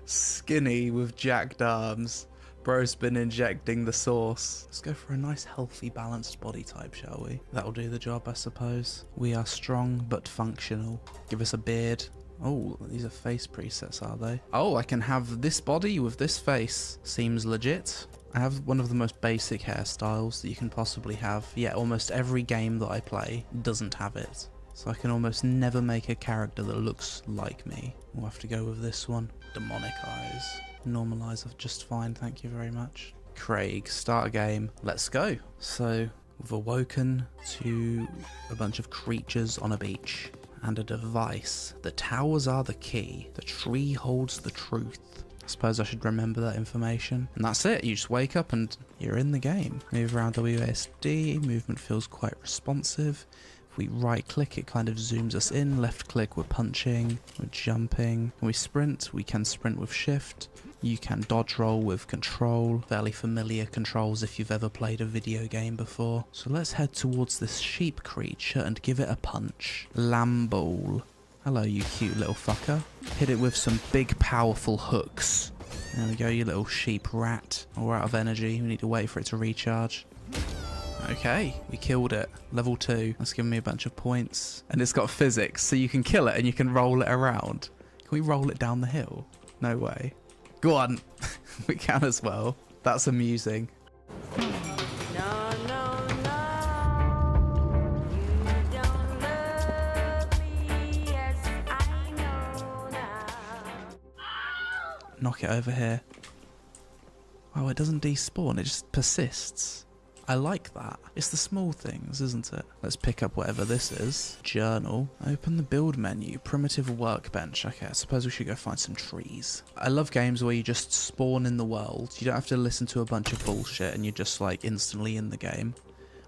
Skinny with jacked arms. Bro's been injecting the sauce. Let's go for a nice healthy balanced body type, shall we? That'll do the job, I suppose. We are strong but functional. Give us a beard. Oh, these are face presets, are they? Oh, I can have this body with this face. Seems legit. I have one of the most basic hairstyles that you can possibly have, yet almost every game that I play doesn't have it. So I can almost never make a character that looks like me. We'll have to go with this one. Demonic eyes. Normalize just fine, thank you very much. Craig, start a game. Let's go. So we've awoken to a bunch of creatures on a beach, and a device. The towers are the key. The tree holds the truth. I suppose I should remember that information. And that's it. You just wake up and you're in the game. Move around WASD. Movement feels quite responsive. If we right click, it kind of zooms us in. Left click, we're punching, we're jumping. When we sprint, we can sprint with shift. You can dodge roll with control. Fairly familiar controls if you've ever played a video game before. So let's head towards this sheep creature and give it a punch. Lamball. Hello, you cute little fucker. Hit it with some big powerful hooks. There we go, you little sheep rat. Oh, we're out of energy. We need to wait for it to recharge. Okay, we killed it. Level 2. That's given me a bunch of points. And it's got physics, so you can kill it and you can roll it around. Can we roll it down the hill? No way. Go on. We can as well. That's amusing. Knock it over here. Oh, it doesn't despawn, it just persists. I like that. It's the small things, isn't it? Let's pick up whatever this is. Journal. Open the build menu. Primitive workbench. Okay, I suppose we should go find some trees. I love games where you just spawn in the world. You don't have to listen to a bunch of bullshit and you're just like instantly in the game.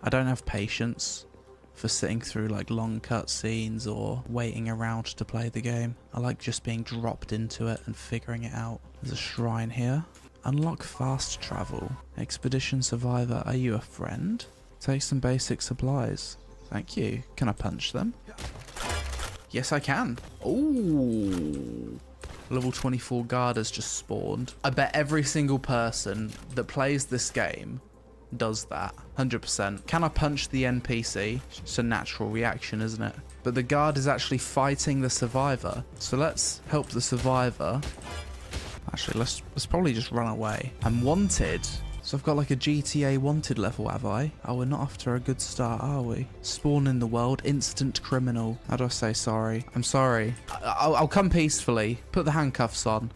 I don't have patience for sitting through like long cutscenes or waiting around to play the game. I like just being dropped into it and figuring it out. There's a shrine here. Unlock fast travel. Expedition survivor, are you a friend? Take some basic supplies. Thank you. Can I punch them? Yes, I can. Ooh. Level 24 guard has just spawned. I bet every single person that plays this game does that. 100%. Can I punch the NPC? It's a natural reaction, isn't it? But the guard is actually fighting the survivor. So let's help the survivor. Actually, let's probably just run away. I'm wanted. So I've got like a GTA wanted level, have I? Oh, we're not off to a good start, are we? Spawn in the world, instant criminal. How do I say sorry? I'm sorry. I'll come peacefully. Put the handcuffs on.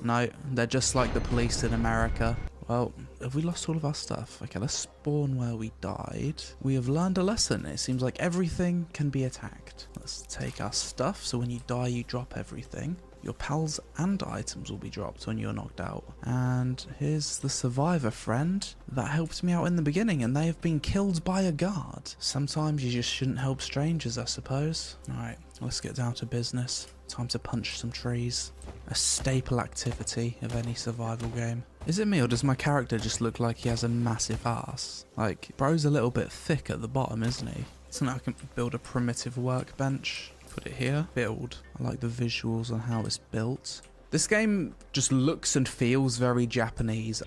No, they're just like the police in America. Well, have we lost all of our stuff? Okay, let's spawn where we died. We have learned a lesson. It seems like everything can be attacked. Let's take our stuff. So when you die, you drop everything. Your pals and items will be dropped when you're knocked out. And here's the survivor friend that helped me out in the beginning, and they have been killed by a guard. Sometimes you just shouldn't help strangers, I suppose. Alright, let's get down to business. Time to punch some trees. A staple activity of any survival game. Is it me, or does my character just look like he has a massive ass? Like, bro's a little bit thick at the bottom, isn't he? So now I can build a primitive workbench. Put it here. Build. I like the visuals on how it's built. This game just looks and feels very Japanese.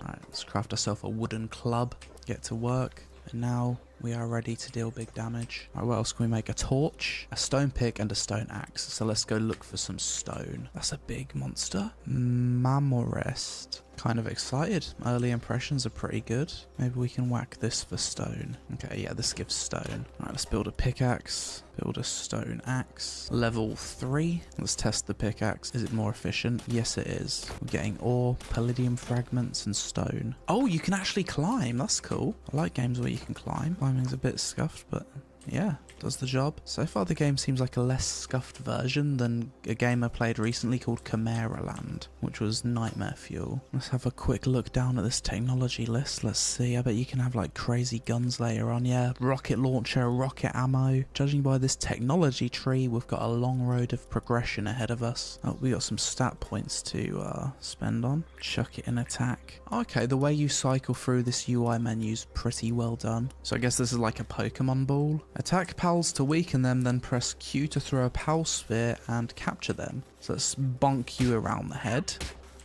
Alright, let's craft ourselves a wooden club. Get to work. And now we are ready to deal big damage. Alright, what else can we make? A torch, a stone pick, and a stone axe. So let's go look for some stone. That's a big monster. Mamorest. Kind of excited. Early impressions are pretty good. Maybe we can whack this for stone. Okay, yeah, this gives stone. Alright, let's build a pickaxe. Build a stone axe. Level 3. Let's test the pickaxe. Is it more efficient? Yes, it is. We're getting ore, palladium fragments, and stone. Oh, you can actually climb. That's cool. I like games where you can climb. Climbing's a bit scuffed, but yeah, does the job. So far the game seems like a less scuffed version than a game I played recently called Chimera Land, which was nightmare fuel. Let's have a quick look down at this technology list. Let's see. I bet you can have like crazy guns later on. Yeah, rocket launcher, rocket ammo. Judging by this technology tree, we've got a long road of progression ahead of us. Oh, we got some stat points to spend on. Chuck it in attack. Okay, the way you cycle through this UI menu is pretty well done. So I guess this is like a Pokemon ball. Attack pals to weaken them, then press Q to throw a pal sphere and capture them. So let's bonk you around the head.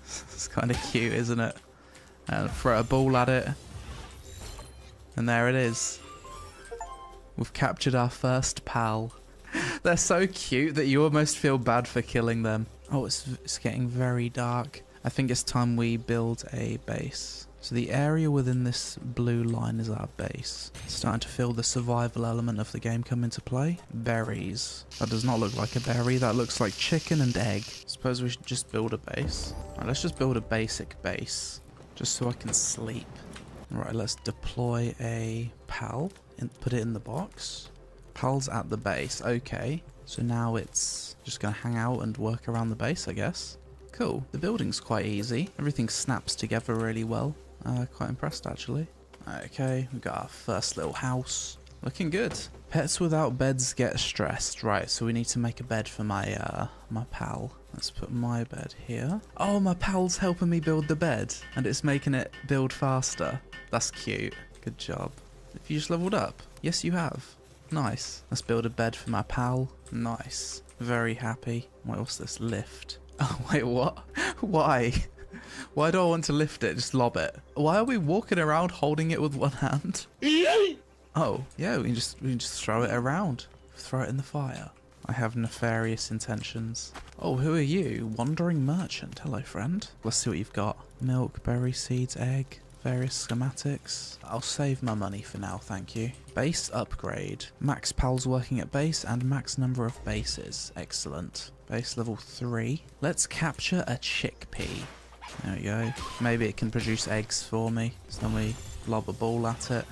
It's kind of cute, isn't it? And throw a ball at it. And there it is. We've captured our first pal. They're so cute that you almost feel bad for killing them. Oh, it's getting very dark. I think it's time we build a base. So the area within this blue line is our base. It's starting to feel the survival element of the game come into play. Berries. That does not look like a berry. That looks like chicken and egg. Suppose we should just build a base. Alright, let's just build a basic base. Just so I can sleep. Alright, let's deploy a pal. Put it in the box. Pals at the base. Okay. So now it's just going to hang out and work around the base, I guess. Cool. The building's quite easy. Everything snaps together really well. Quite impressed, actually. Okay, we've got our first little house. Looking good. Pets without beds get stressed. Right, so we need to make a bed for my my pal. Let's put my bed here. Oh, my pal's helping me build the bed, and it's making it build faster. That's cute. Good job. Have you just leveled up? Yes, you have. Nice. Let's build a bed for my pal. Nice. Very happy. Wait, what's this? Lift. Oh, wait, what? Why? Why do I want to lift it? Just lob it. Why are we walking around holding it with one hand? Oh, yeah, we can just throw it around. Throw it in the fire. I have nefarious intentions. Oh, who are you? Wandering merchant. Hello, friend. Let's see what you've got. Milk, berry seeds, egg, various schematics. I'll save my money for now, thank you. Base upgrade. Max pals working at base and max number of bases. Excellent. Base level 3. Let's capture a chickpea. There we go. Maybe it can produce eggs for me. So then we lob a ball at it.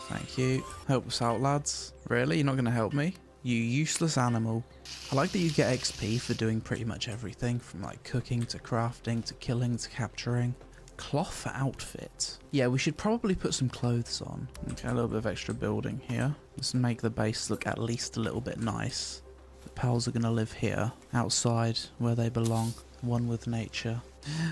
Thank you. Help us out, lads. Really? You're not going to help me? You useless animal. I like that you get XP for doing pretty much everything, from like cooking to crafting to killing to capturing. Cloth outfit. Yeah, we should probably put some clothes on. Okay, a little bit of extra building here. Let's make the base look at least a little bit nice. The pals are going to live here, outside, where they belong. One with nature.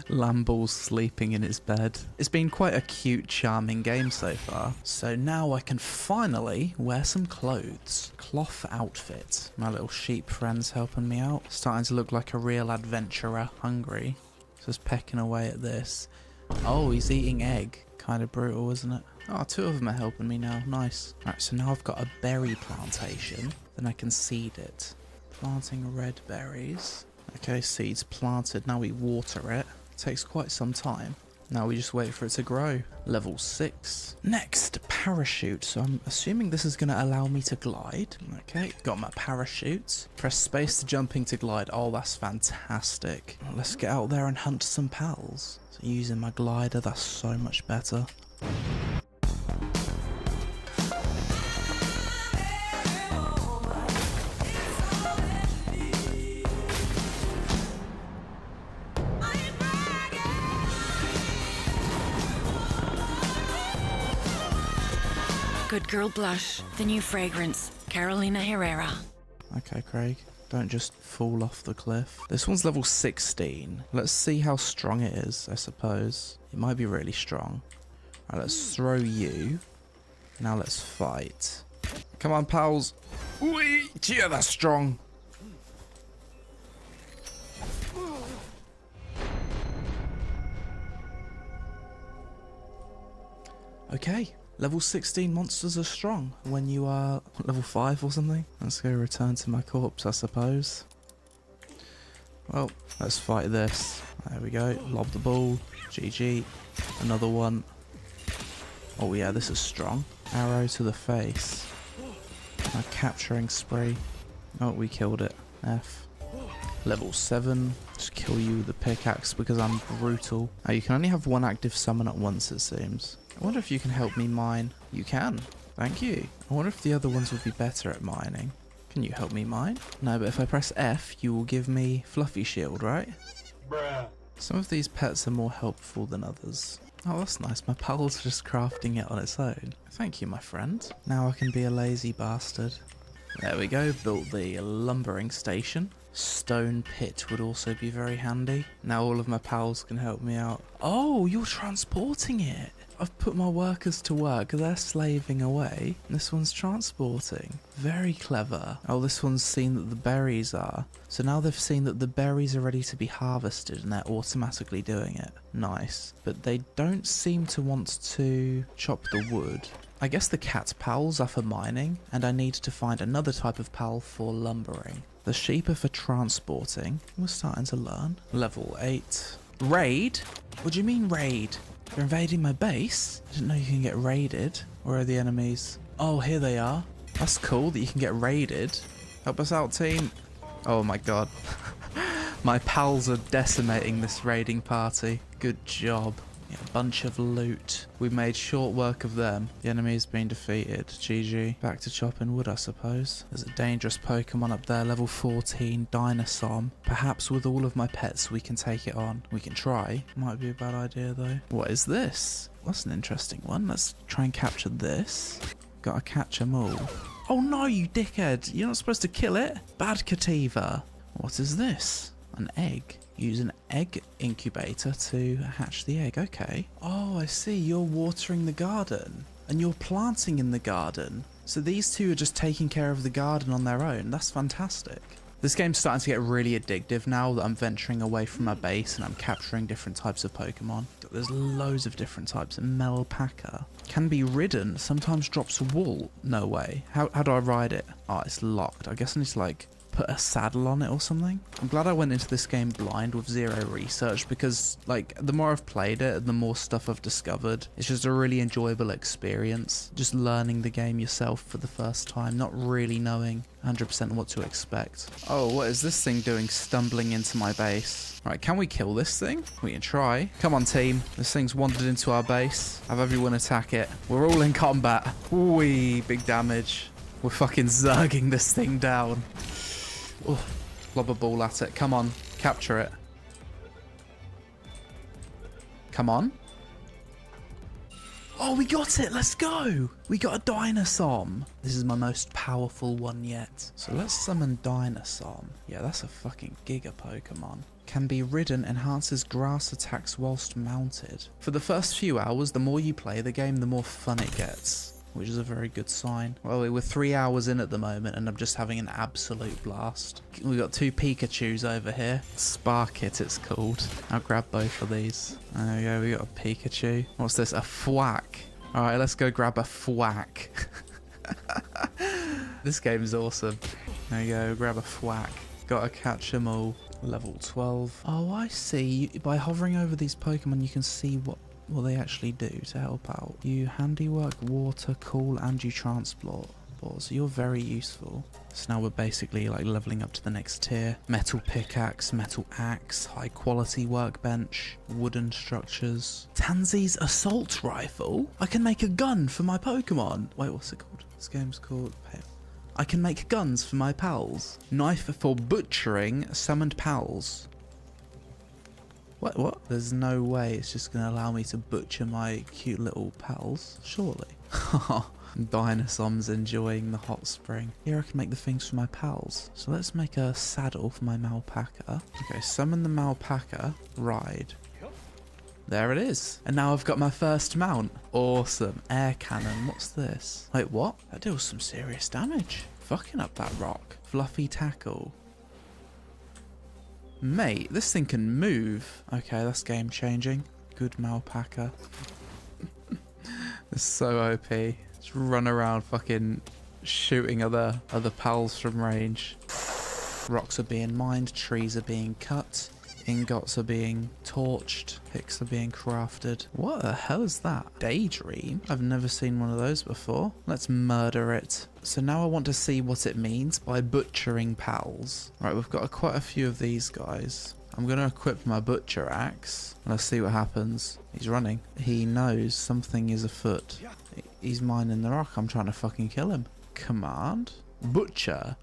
Lamball's sleeping in his bed. It's been quite a cute, charming game so far. So now I can finally wear some clothes. Cloth outfit. My little sheep friend's helping me out. Starting to look like a real adventurer. Hungry. Just pecking away at this. Oh, he's eating egg. Kind of brutal, isn't it? Oh, 2 of them are helping me now. Nice. Right, so now I've got a berry plantation. Then I can seed it. Planting red berries. Okay, seeds planted. Now we water it. Takes quite some time. Now we just wait for it to grow. Level 6. Next, parachute. So I'm assuming this is going to allow me to glide. Okay, got my parachute. Press space to jumping to glide. Oh, that's fantastic. Let's get out there and hunt some pals. So using my glider, that's so much better. Good Girl Blush, the new fragrance, Carolina Herrera. Okay, Craig, don't just fall off the cliff. This one's level 16. Let's see how strong it is, I suppose. It might be really strong. Alright, let's throw you. Now let's fight. Come on, pals. Whee! Yeah, that's strong. Okay. Level 16 monsters are strong when you are level 5 or something. Let's go return to my corpse, I suppose. Well, let's fight this. There we go. Lob the ball. GG. Another one. Oh yeah, this is strong. Arrow to the face. A capturing spree. Oh, we killed it. F. Level 7. Just kill you with the pickaxe because I'm brutal. Oh, you can only have one active summon at once, it seems. I wonder if you can help me mine. You can. Thank you. I wonder if the other ones would be better at mining. Can you help me mine? No, but if I press F, you will give me Fluffy Shield, right? Bruh. Some of these pets are more helpful than others. Oh, that's nice. My pal's just crafting it on its own. Thank you, my friend. Now I can be a lazy bastard. There we go. Built the lumbering station. Stone pit would also be very handy. Now all of my pals can help me out. Oh, you're transporting it. I've put my workers to work. They're slaving away. This one's transporting. Very clever. Oh, this one's seen that the berries are. So now they've seen that the berries are ready to be harvested and they're automatically doing it. Nice. But they don't seem to want to chop the wood. I guess the cat pals are for mining, and I need to find another type of pal for lumbering. The sheep are for transporting. We're starting to learn. Level 8. Raid? What do you mean raid? You're invading my base? I didn't know you can get raided. Where are the enemies? Oh, here they are. That's cool that you can get raided. Help us out, team. Oh my god. My pals are decimating this raiding party. Good job. Yeah, a bunch of loot. We made short work of them. The enemy's been defeated. GG. Back to chopping wood, I suppose. There's a dangerous Pokemon up there, level 14, Dinosaur. Perhaps with all of my pets we can take it on. We can try. Might be a bad idea though. What is this? That's an interesting one. Let's try and capture this. Gotta catch them all. Oh no, you dickhead. You're not supposed to kill it. Bad Cativa. What is this? An egg. Use an egg incubator to hatch the egg. Okay. Oh, I see. You're watering the garden. And you're planting in the garden. So these two are just taking care of the garden on their own. That's fantastic. This game's starting to get really addictive now that I'm venturing away from my base and I'm capturing different types of Pokemon. There's loads of different types. Melpaca. Can be ridden. Sometimes drops wool. No way. How do I ride it? Oh, it's locked. I guess I need to like put a saddle on it or something. I'm glad I went into this game blind with zero research because like the more I've played it, the more stuff I've discovered. It's just a really enjoyable experience. Just learning the game yourself for the first time, not really knowing 100% what to expect. Oh, what is this thing doing stumbling into my base? Right, can we kill this thing? We can try. Come on, team. This thing's wandered into our base. Have everyone attack it. We're all in combat. Ooh, big damage. We're fucking zerging this thing down. Oh, lob a ball at it. Come on, capture it. Come on. Oh, we got it. Let's go. We got a Dinosaur. This is my most powerful one yet. So let's summon Dinosaur. Yeah, that's a fucking giga Pokemon. Can be ridden, enhances grass attacks whilst mounted. For the first few hours, the more you play the game, the more fun it gets. Which is a very good sign. Well, we're 3 hours in at the moment and I'm just having an absolute blast. We've got 2 Pikachus over here. Sparkit it's called. I'll grab both of these. There we go, we got a Pikachu. What's this? A Thwack. Alright, let's go grab a Thwack. This game is awesome. There you go, grab a Thwack. Gotta catch them all. Level 12. Oh, I see. By hovering over these Pokemon, you can see what they actually do to help out. You handiwork, water, cool, and you transport. So you're very useful. So now we're basically like leveling up to the next tier. Metal pickaxe, metal axe, high quality workbench, wooden structures. Tansy's assault rifle? I can make a gun for my Pokemon. Wait, what's it called? This game's called... I can make guns for my pals. Knife for butchering summoned pals. What? There's no way it's just going to allow me to butcher my cute little pals, surely. Dinosaur's enjoying the hot spring. Here I can make the things for my pals. So let's make a saddle for my Melpaca. Okay, summon the Melpaca, ride. There it is. And now I've got my first mount. Awesome. Air cannon. What's this? Wait, what? That deals some serious damage. Fucking up that rock. Fluffy tackle. Mate, this thing can move. Okay, that's game changing. Good Melpaca. It's so OP. Just run around fucking shooting other pals from range. Rocks are being mined, trees are being cut, ingots are being torched, picks are being crafted. What the hell is that? Daydream? I've never seen one of those before. Let's murder it. So now I want to see what it means by butchering pals. Right, we've got quite a few of these guys. I'm going to equip my butcher axe. Let's see what happens. He's running. He knows something is afoot. He's mining the rock. I'm trying to fucking kill him. Command. Butcher.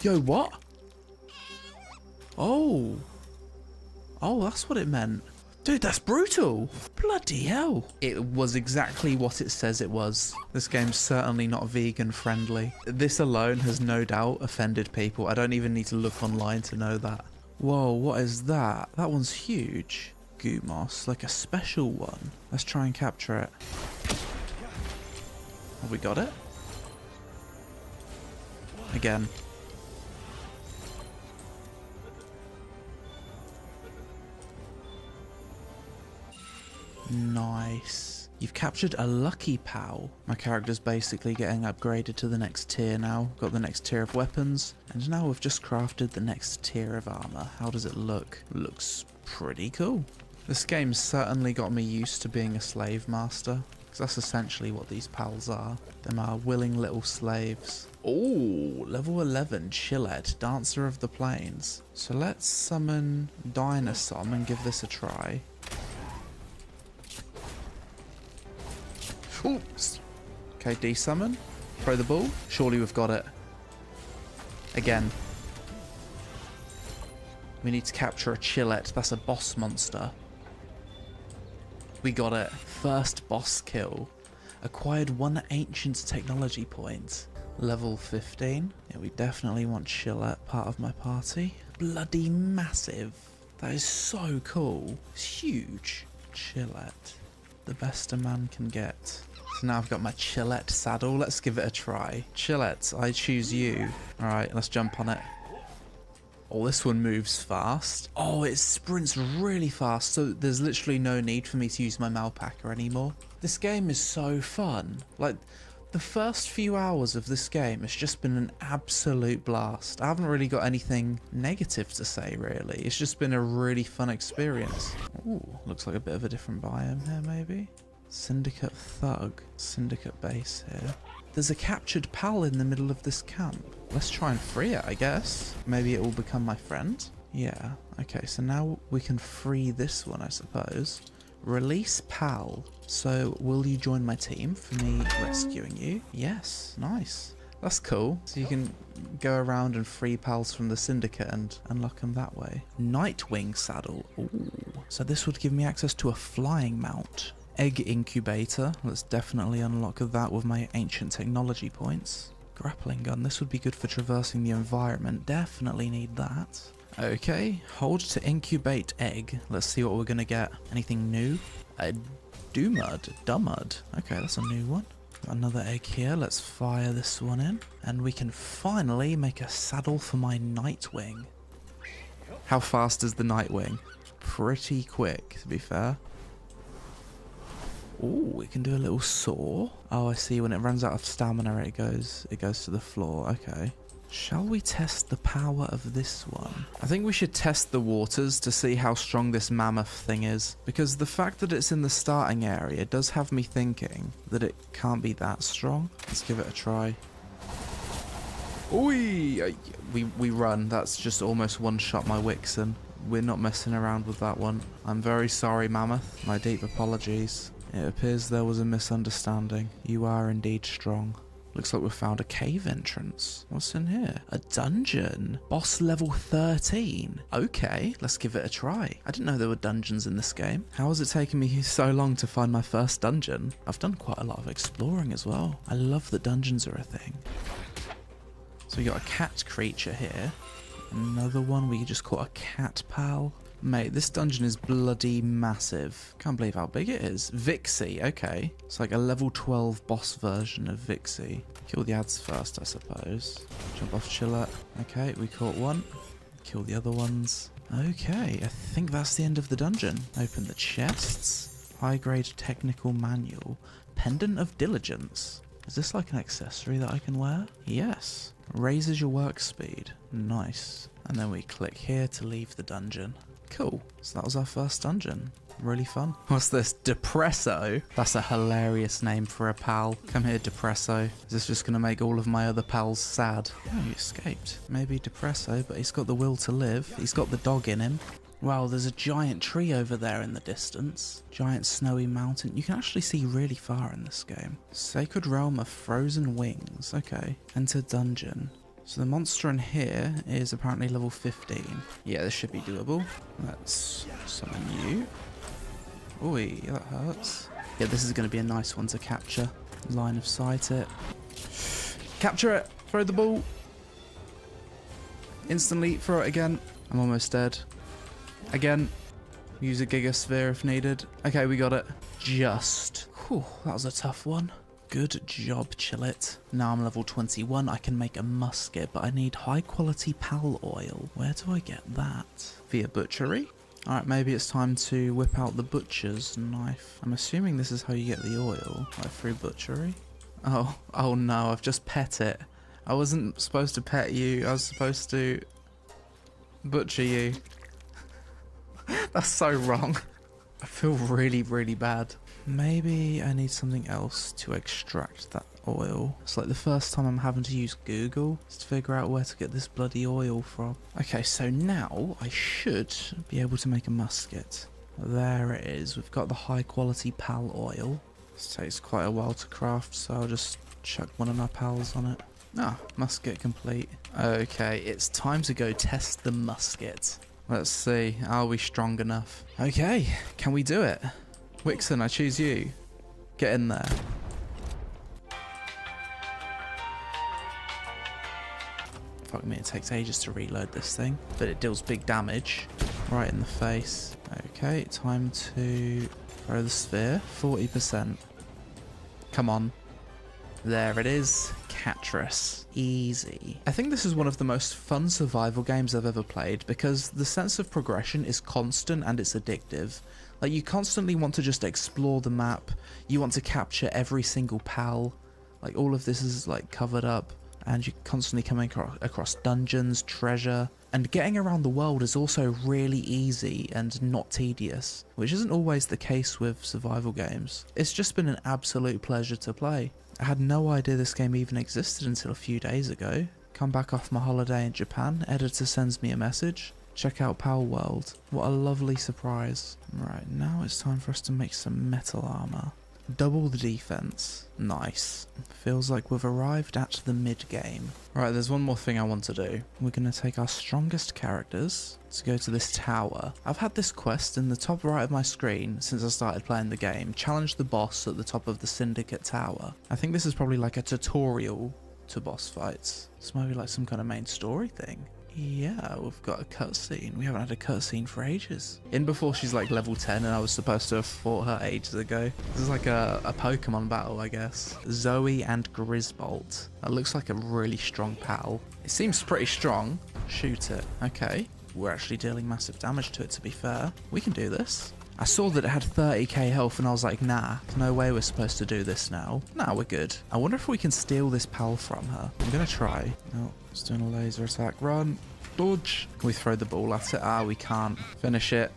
Yo, what? Oh. Oh, that's what it meant. Dude, that's brutal. Bloody hell. It was exactly what it says it was. This game's certainly not vegan friendly. This alone has no doubt offended people. I don't even need to look online to know that. Whoa, what is that? That one's huge. Gumos, like a special one. Let's try and capture it. Have we got it? Again. Nice. You've captured a lucky pal. My character's basically getting upgraded to the next tier now. Got the next tier of weapons. And now we've just crafted the next tier of armor. How does it look? Looks pretty cool. This game's certainly got me used to being a slave master. Because that's essentially what these pals are. Them are willing little slaves. Oh, level 11, Chillette, Dancer of the Plains. So let's summon Dinosom and give this a try. Oops. Okay, desummon. Throw the ball. Surely we've got it. Again. We need to capture a Chillette. That's a boss monster. We got it. First boss kill. Acquired 1 ancient technology point. Level 15. Yeah, we definitely want Chillette part of my party. Bloody massive. That is so cool. It's huge. Chillette. The best a man can get. So now I've got my Chillette saddle. Let's give it a try. Chillette, I choose you. Alright, let's jump on it. Oh, this one moves fast. Oh, it sprints really fast, so there's literally no need for me to use my Malpacker anymore. This game is so fun. Like, the first few hours of this game has just been an absolute blast. I haven't really got anything negative to say, really. It's just been a really fun experience. Ooh, looks like a bit of a different biome here, maybe. Syndicate Thug. Syndicate base here. There's a captured pal in the middle of this camp. Let's try and free it, I guess. Maybe it will become my friend. Yeah. Okay, so now we can free this one, I suppose. Release pal. So, will you join my team for me rescuing you? Yes. Nice. That's cool. So you can go around and free pals from the syndicate and unlock them that way. Nightwing saddle. Ooh. So this would give me access to a flying mount. Egg incubator. Let's definitely unlock that with my ancient technology points. Grappling gun. This would be good for traversing the environment. Definitely need that. Okay. Hold to incubate egg. Let's see what we're going to get. Anything new? A Dumud. Okay, that's a new one. Got another egg here. Let's fire this one in. And we can finally make a saddle for my Nightwing. How fast is the Nightwing? Pretty quick, to be fair. Oh, we can do a little saw. Oh, I see. When it runs out of stamina, it goes to the floor. Okay. Shall we test the power of this one? I think we should test the waters to see how strong this mammoth thing is. Because the fact that it's in the starting area does have me thinking that it can't be that strong. Let's give it a try. Oi! We run. That's just almost one-shot my Wixen. We're not messing around with that one. I'm very sorry, mammoth. My deep apologies. It appears there was a misunderstanding. You are indeed strong. Looks like we've found a cave entrance. What's in here? A dungeon. Boss level 13. Okay, let's give it a try. I didn't know there were dungeons in this game. How has it taken me so long to find my first dungeon? I've done quite a lot of exploring as well. I love that dungeons are a thing. So we got a cat creature here. Another one. We just caught a cat pal. Mate, this dungeon is bloody massive. Can't believe how big it is. Vixie, okay. It's like a level 12 boss version of Vixie. Kill the ads first, I suppose. Jump off Chillette. Okay, we caught one. Kill the other ones. Okay, I think that's the end of the dungeon. Open the chests. High-grade technical manual. Pendant of Diligence. Is this like an accessory that I can wear? Yes. Raises your work speed. Nice. And then we click here to leave the dungeon. Cool. So that was our first dungeon. Really fun. What's this? Depresso? That's a hilarious name for a pal. Come here, Depresso. Is this just going to make all of my other pals sad? Oh, he escaped. Maybe Depresso, but he's got the will to live. He's got the dog in him. Wow, there's a giant tree over there in the distance. Giant snowy mountain. You can actually see really far in this game. Sacred Realm of Frozen Wings. Okay. Enter dungeon. So the monster in here is apparently level 15. Yeah, this should be doable. Let's summon you. Oi, that hurts. Yeah, this is going to be a nice one to capture. Line of sight it. Capture it! Throw the ball! Instantly, throw it again. I'm almost dead. Again. Use a Gigasphere if needed. Okay, we got it. Just. Whew, that was a tough one. Good job, Chillette. Now I'm level 21, I can make a musket, but I need high quality pal oil. Where do I get that? Via butchery? Alright, maybe it's time to whip out the butcher's knife. I'm assuming this is how you get the oil. Like through butchery? Oh no, I've just pet it. I wasn't supposed to pet you, I was supposed to butcher you. That's so wrong. I feel really, really bad. Maybe I need something else to extract that oil. It's like the first time I'm having to use Google to figure out where to get this bloody oil from. Okay, so now I should be able to make a musket. There it is. We've got the high quality pal oil. This takes quite a while to craft, so I'll just chuck one of my pals on it. Ah, musket complete. Okay, it's time to go test the musket. Let's see, are we strong enough? Okay, can we do it? Wixon, I choose you. Get in there. Fuck me, it takes ages to reload this thing, but it deals big damage right in the face. Okay, time to throw the sphere. 40%. Come on. There it is. Catris. Easy. I think this is one of the most fun survival games I've ever played because the sense of progression is constant and it's addictive. Like, you constantly want to just explore the map. You want to capture every single pal. Like, all of this is like covered up and you're constantly coming across dungeons, treasure, and getting around the world is also really easy and not tedious, which isn't always the case with survival games. It's just been an absolute pleasure to play. I had no idea this game even existed until a few days ago. Come back off my holiday in Japan, editor sends me a message. Check out Pal World. What a lovely surprise. Right, now it's time for us to make some metal armor. Double the defense. Nice. Feels like we've arrived at the mid-game. Right, there's one more thing I want to do. We're going to take our strongest characters to go to this tower. I've had this quest in the top right of my screen since I started playing the game. Challenge the boss at the top of the Syndicate Tower. I think this is probably like a tutorial to boss fights. This might be like some kind of main story thing. Yeah, we've got a cutscene. We haven't had a cutscene for ages. In before she's like level 10 and I was supposed to have fought her ages ago. This is like a Pokemon battle, I guess. Zoe and Grisbolt. That looks like a really strong pal. It seems pretty strong. Shoot it. Okay. We're actually dealing massive damage to it, to be fair. We can do this. I saw that it had 30k health and I was like, nah, no way we're supposed to do this now. Nah, we're good. I wonder if we can steal this pal from her. I'm gonna try. Oh, it's doing a laser attack. Run. Dodge. Can we throw the ball at it? Ah, we can't. Finish it.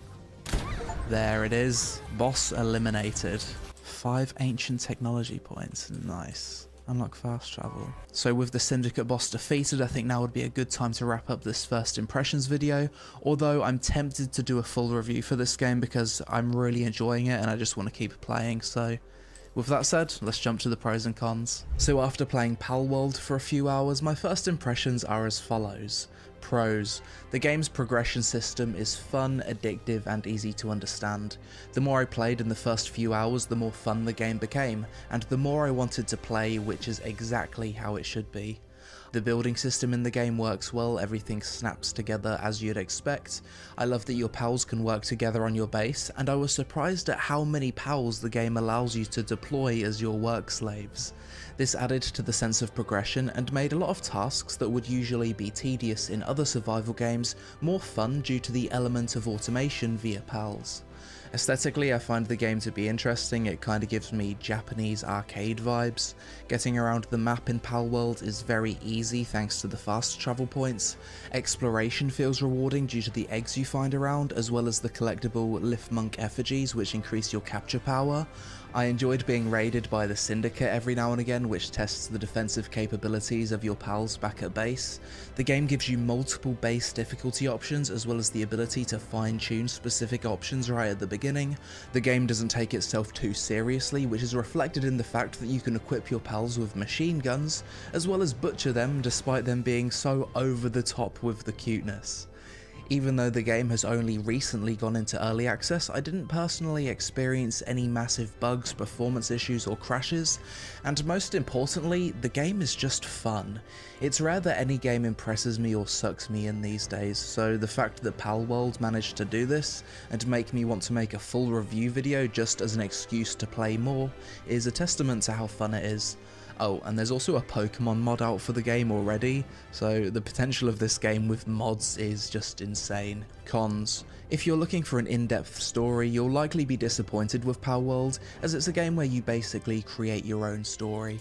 There it is. Boss eliminated. 5 ancient technology points. Nice. Unlock fast travel. So with the Syndicate boss defeated, I think now would be a good time to wrap up this first impressions video, although I'm tempted to do a full review for this game because I'm really enjoying it and I just want to keep playing. So with that said, let's jump to the pros and cons. So after playing Pal World for a few hours, my first impressions are as follows. Pros. The game's progression system is fun, addictive, and easy to understand. The more I played in the first few hours, the more fun the game became, and the more I wanted to play, which is exactly how it should be. The building system in the game works well, everything snaps together as you'd expect. I love that your pals can work together on your base, and I was surprised at how many pals the game allows you to deploy as your work slaves. This added to the sense of progression and made a lot of tasks that would usually be tedious in other survival games more fun due to the element of automation via pals. Aesthetically, I find the game to be interesting. It kind of gives me Japanese arcade vibes. Getting around the map in Pal World is very easy thanks to the fast travel points. Exploration feels rewarding due to the eggs you find around, as well as the collectible Lifmunk effigies which increase your capture power. I enjoyed being raided by the Syndicate every now and again, which tests the defensive capabilities of your pals back at base. The game gives you multiple base difficulty options, as well as the ability to fine-tune specific options right at the beginning. The game doesn't take itself too seriously, which is reflected in the fact that you can equip your pals with machine guns, as well as butcher them despite them being so over the top with the cuteness. Even though the game has only recently gone into early access, I didn't personally experience any massive bugs, performance issues, or crashes, and most importantly, the game is just fun. It's rare that any game impresses me or sucks me in these days, so the fact that Pal World managed to do this, and make me want to make a full review video just as an excuse to play more, is a testament to how fun it is. Oh, and there's also a Pokemon mod out for the game already, so the potential of this game with mods is just insane. Cons. If you're looking for an in-depth story, you'll likely be disappointed with Pal World, as it's a game where you basically create your own story.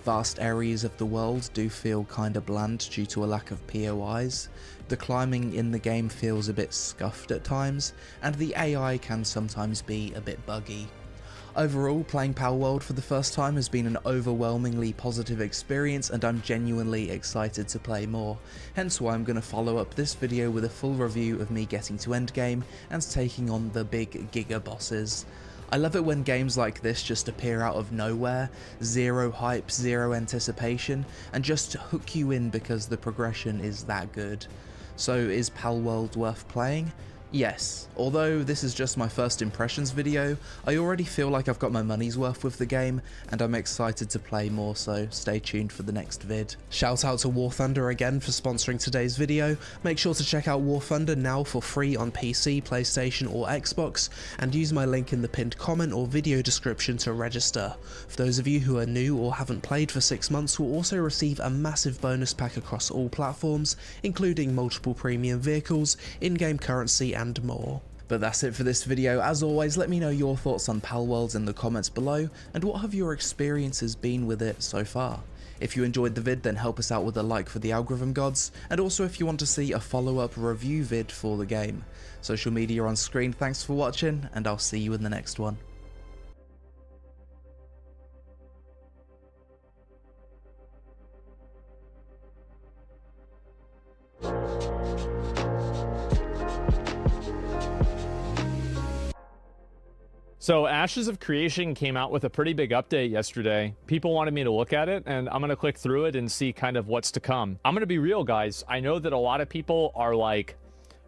Vast areas of the world do feel kinda bland due to a lack of POIs. The climbing in the game feels a bit scuffed at times, and the AI can sometimes be a bit buggy. Overall, playing Palworld for the first time has been an overwhelmingly positive experience, and I'm genuinely excited to play more, hence why I'm going to follow up this video with a full review of me getting to endgame and taking on the big Giga bosses. I love it when games like this just appear out of nowhere, zero hype, zero anticipation, and just hook you in because the progression is that good. So is Palworld worth playing? Yes, although this is just my first impressions video, I already feel like I've got my money's worth with the game, and I'm excited to play more, so stay tuned for the next vid. Shout out to War Thunder again for sponsoring today's video. Make sure to check out War Thunder now for free on PC, PlayStation or Xbox, and use my link in the pinned comment or video description to register. For those of you who are new or haven't played for 6 months, will also receive a massive bonus pack across all platforms, including multiple premium vehicles, in-game currency and more. But that's it for this video. As always, let me know your thoughts on Palworld in the comments below, and what have your experiences been with it so far. If you enjoyed the vid, then help us out with a like for the algorithm gods, and also if you want to see a follow-up review vid for the game. Social media on screen. Thanks for watching, and I'll see you in the next one. So Ashes of Creation came out with a pretty big update yesterday. People wanted me to look at it, and I'm going to click through it and see kind of what's to come. I'm going to be real, guys. I know that a lot of people are like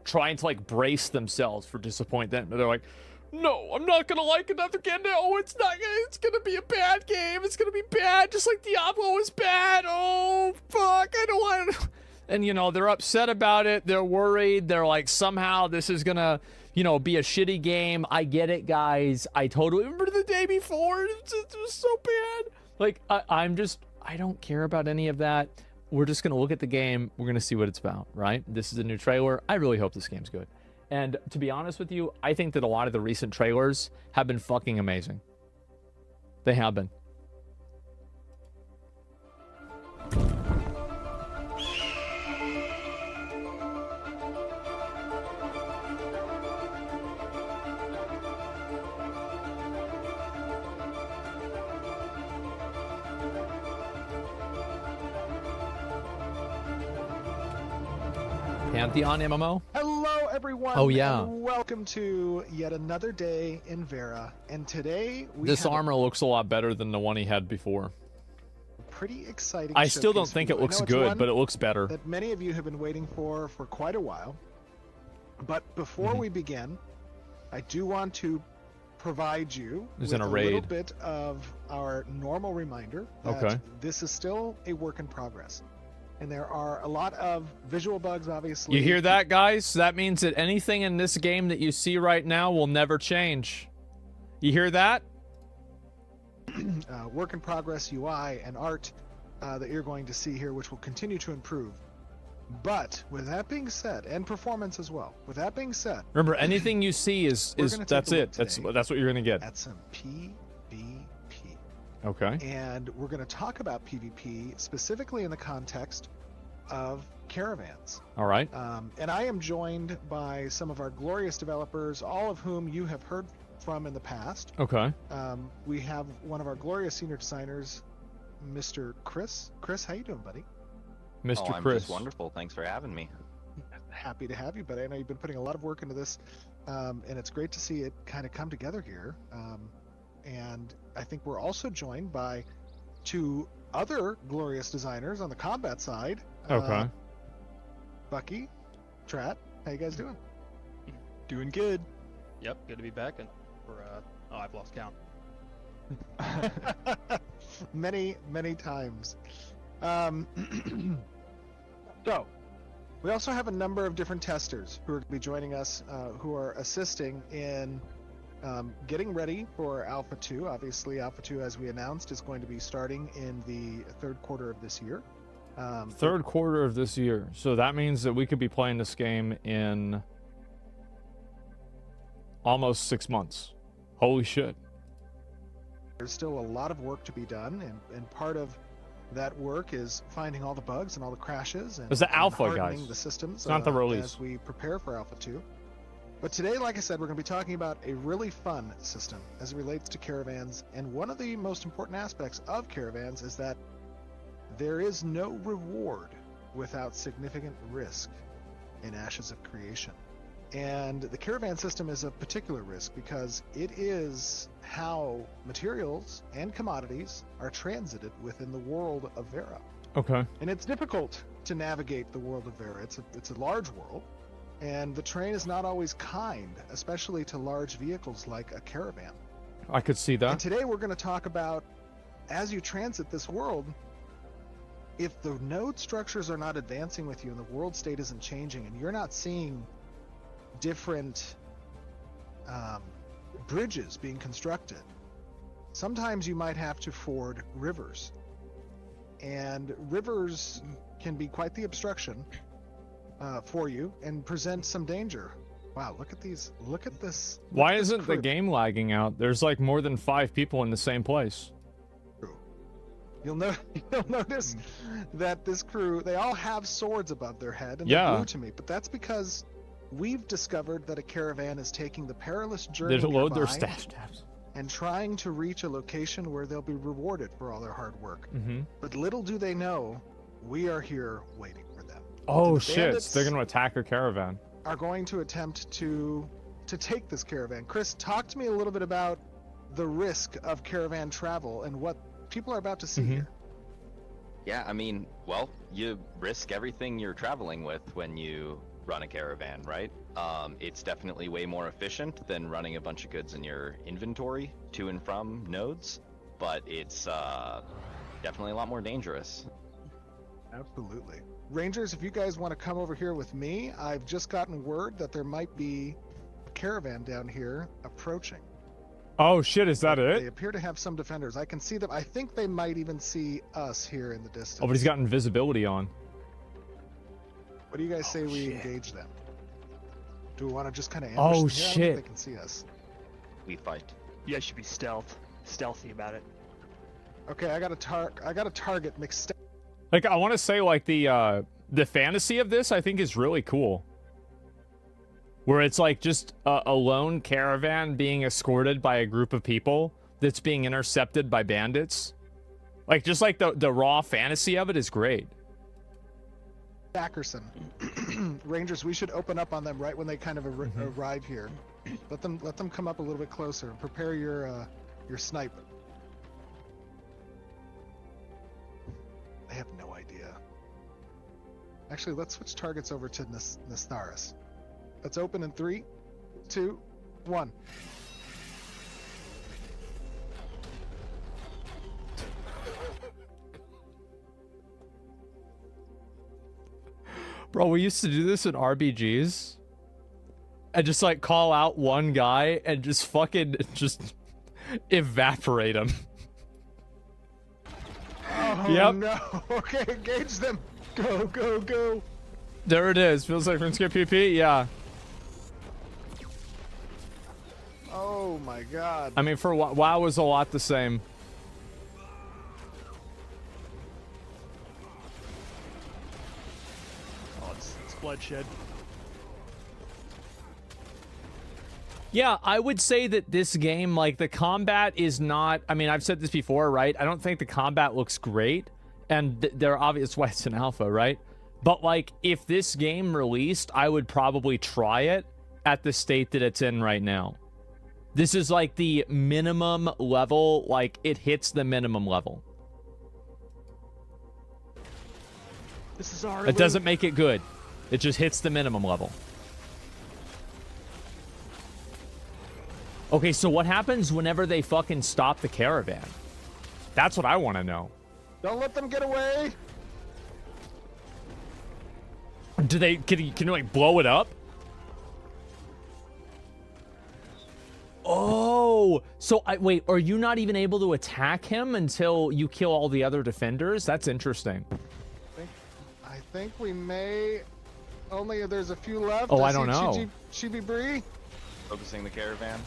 trying to like brace themselves for disappointment. They're like, no, I'm not going to like another game. No, it's going to be a bad game. It's going to be bad, just like Diablo is bad. Oh, fuck, I don't want to. And, you know, they're upset about it. They're worried. They're like, somehow this is going to, you know, be a shitty game. I get it, guys. I totally remember the day before. It was so bad. Like, I don't care about any of that. We're just going to look at the game. We're going to see what it's about, right? This is a new trailer. I really hope this game's good. And to be honest with you, I think that a lot of the recent trailers have been fucking amazing. They have been. Pantheon MMO? Hello, everyone. Oh, yeah. And welcome to yet another day in Vera. And today this armor looks a lot better than the one he had before. Pretty exciting. I still don't think it looks good, but it looks better. That many of you have been waiting for quite a while. But before we begin, I do want to provide you with a little bit of our normal reminder that this is still a work in progress. And there are a lot of visual bugs, obviously. You hear that, guys? That means that anything in this game that you see right now will never change. You hear that? Work in progress UI and art that you're going to see here, which will continue to improve. But with that being said, and performance as well. With that being said, remember, anything you see is that's it. That's what you're gonna get. At some PvP. Okay. And we're going to talk about PvP specifically in the context of caravans. All right. And I am joined by some of our glorious developers, all of whom you have heard from in the past. Okay. We have one of our glorious senior designers, Mr. Chris. Chris, how you doing, buddy? Mr. I'm Chris. Just wonderful. Thanks for having me. Happy to have you, but I know you've been putting a lot of work into this, and it's great to see it kind of come together here. And I think we're also joined by two other glorious designers on the combat side. Okay. Bucky, Trat, how you guys doing? Doing good. Yep, good to be back. And I've lost count. many times. So, we also have a number of different testers who are going to be joining us, who are assisting in getting ready for Alpha 2. Obviously, Alpha 2, as we announced, is going to be starting in the third quarter of this year. Third quarter of this year. So that means that we could be playing this game in almost 6 months. Holy shit. There's still a lot of work to be done, and part of that work is finding all the bugs and all the crashes. And it's the alpha, guys. The systems, it's not the release. As we prepare for Alpha 2. But today, like I said, we're going to be talking about a really fun system as it relates to caravans. And one of the most important aspects of caravans is that there is no reward without significant risk in Ashes of Creation. And the caravan system is a particular risk because it is how materials and commodities are transited within the world of Vera. Okay. And it's difficult to navigate the world of Vera. It's a large world, and the terrain is not always kind, especially to large vehicles like a caravan. I could see that. And today we're going to talk about, as you transit this world, if the node structures are not advancing with you and the world state isn't changing and you're not seeing different bridges being constructed, sometimes you might have to ford rivers. And rivers can be quite the obstruction for you and present some danger. Wow, look at these. Look at this. Why isn't the game lagging out? There's like more than 5 people in the same place. You'll notice that this crew, they all have swords above their head, and Yeah. they're blue to me. But that's because we've discovered that a caravan is taking the perilous journey They load their nearby stash tabs and trying to reach a location where they'll be rewarded for all their hard work. Mm-hmm. But little do they know, we are here waiting for them. Oh The shit! bandits They're gonna attack a caravan. are going to attempt to take this caravan. Chris, talk to me a little bit about the risk of caravan travel and what people are about to see here. Yeah, I mean, well, you risk everything you're traveling with when you run a caravan, right? It's definitely way more efficient than running a bunch of goods in your inventory to and from nodes, but it's definitely a lot more dangerous. Absolutely. Rangers, if you guys want to come over here with me, I've just gotten word that there might be a caravan down here approaching. Oh shit! Is that They it? appear to have some defenders. I can see them. I think they might even see us here in the distance. Oh, but he's got invisibility on. What do you guys say we engage them? Do we want to just kind of ambush Oh, them here? I don't shit. think they can see us. We fight. You guys should be stealthy about it. Okay, I got a target mixed. Like, I want to say, like, the fantasy of this, I think, is really cool. Where it's, like, just a lone caravan being escorted by a group of people that's being intercepted by bandits. Like, just, like, the raw fantasy of it is great. Dackerson. Rangers, we should open up on them right when they kind of arrive here. Let them come up a little bit closer and prepare your snipe. They have no idea. Actually, let's switch targets over to Nestaris. Let's open in 3, 2, 1. Bro, we used to do this in RBGs. And just, like, call out one guy and just fucking just evaporate him. Oh, Yep. no. Okay, engage them. Go, go, go. There it is. Feels like RuneScape PP? Yeah. Oh, my God. I mean, for WoW was a lot the same. Oh, it's bloodshed. Yeah, I would say that this game, like, the combat is not... I mean, I've said this before, right? I don't think the combat looks great. And they're obvious why it's an alpha, right? But, like, if this game released, I would probably try it at the state that it's in right now. This is, like, the minimum level. Like, it hits the minimum level. This is our It doesn't make it good. It just hits the minimum level. Okay, so what happens whenever they fucking stop the caravan? That's what I want to know. Don't let them get away. Do they... Can you, like, blow it up? Oh! So, wait, are you not even able to attack him until you kill all the other defenders? That's interesting. I think we may... Only there's a few left. Oh, I don't know. Chibi Bree. Focusing the caravan.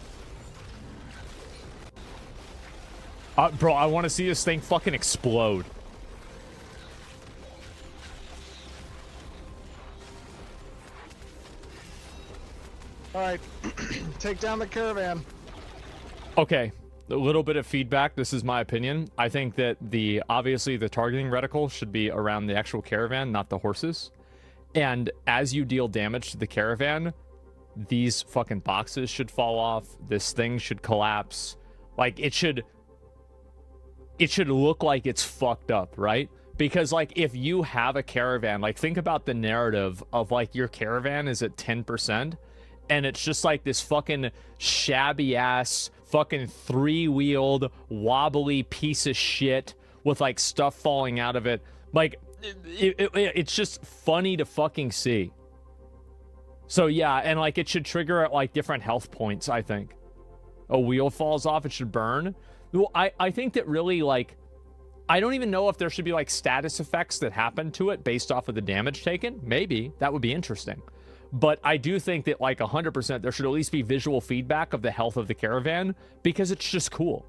Bro, I want to see this thing fucking explode. All right. Take down the caravan. Okay, a little bit of feedback. This is my opinion. I think that obviously the targeting reticle should be around the actual caravan, not the horses. And as you deal damage to the caravan, these fucking boxes should fall off. This thing should collapse. Like, it should look like it's fucked up, right? Because, like, if you have a caravan, like, think about the narrative of, like, your caravan is at 10%, and it's just, like, this fucking shabby-ass, fucking three-wheeled, wobbly piece of shit with, like, stuff falling out of it. Like, it's just funny to fucking see. So, yeah, and, like, it should trigger at, like, different health points, I think. A wheel falls off, it should burn. Well, I think that really, like, I don't even know if there should be, like, status effects that happen to it based off of the damage taken. Maybe. That would be interesting. But I do think that, like, 100% there should at least be visual feedback of the health of the caravan, because it's just cool.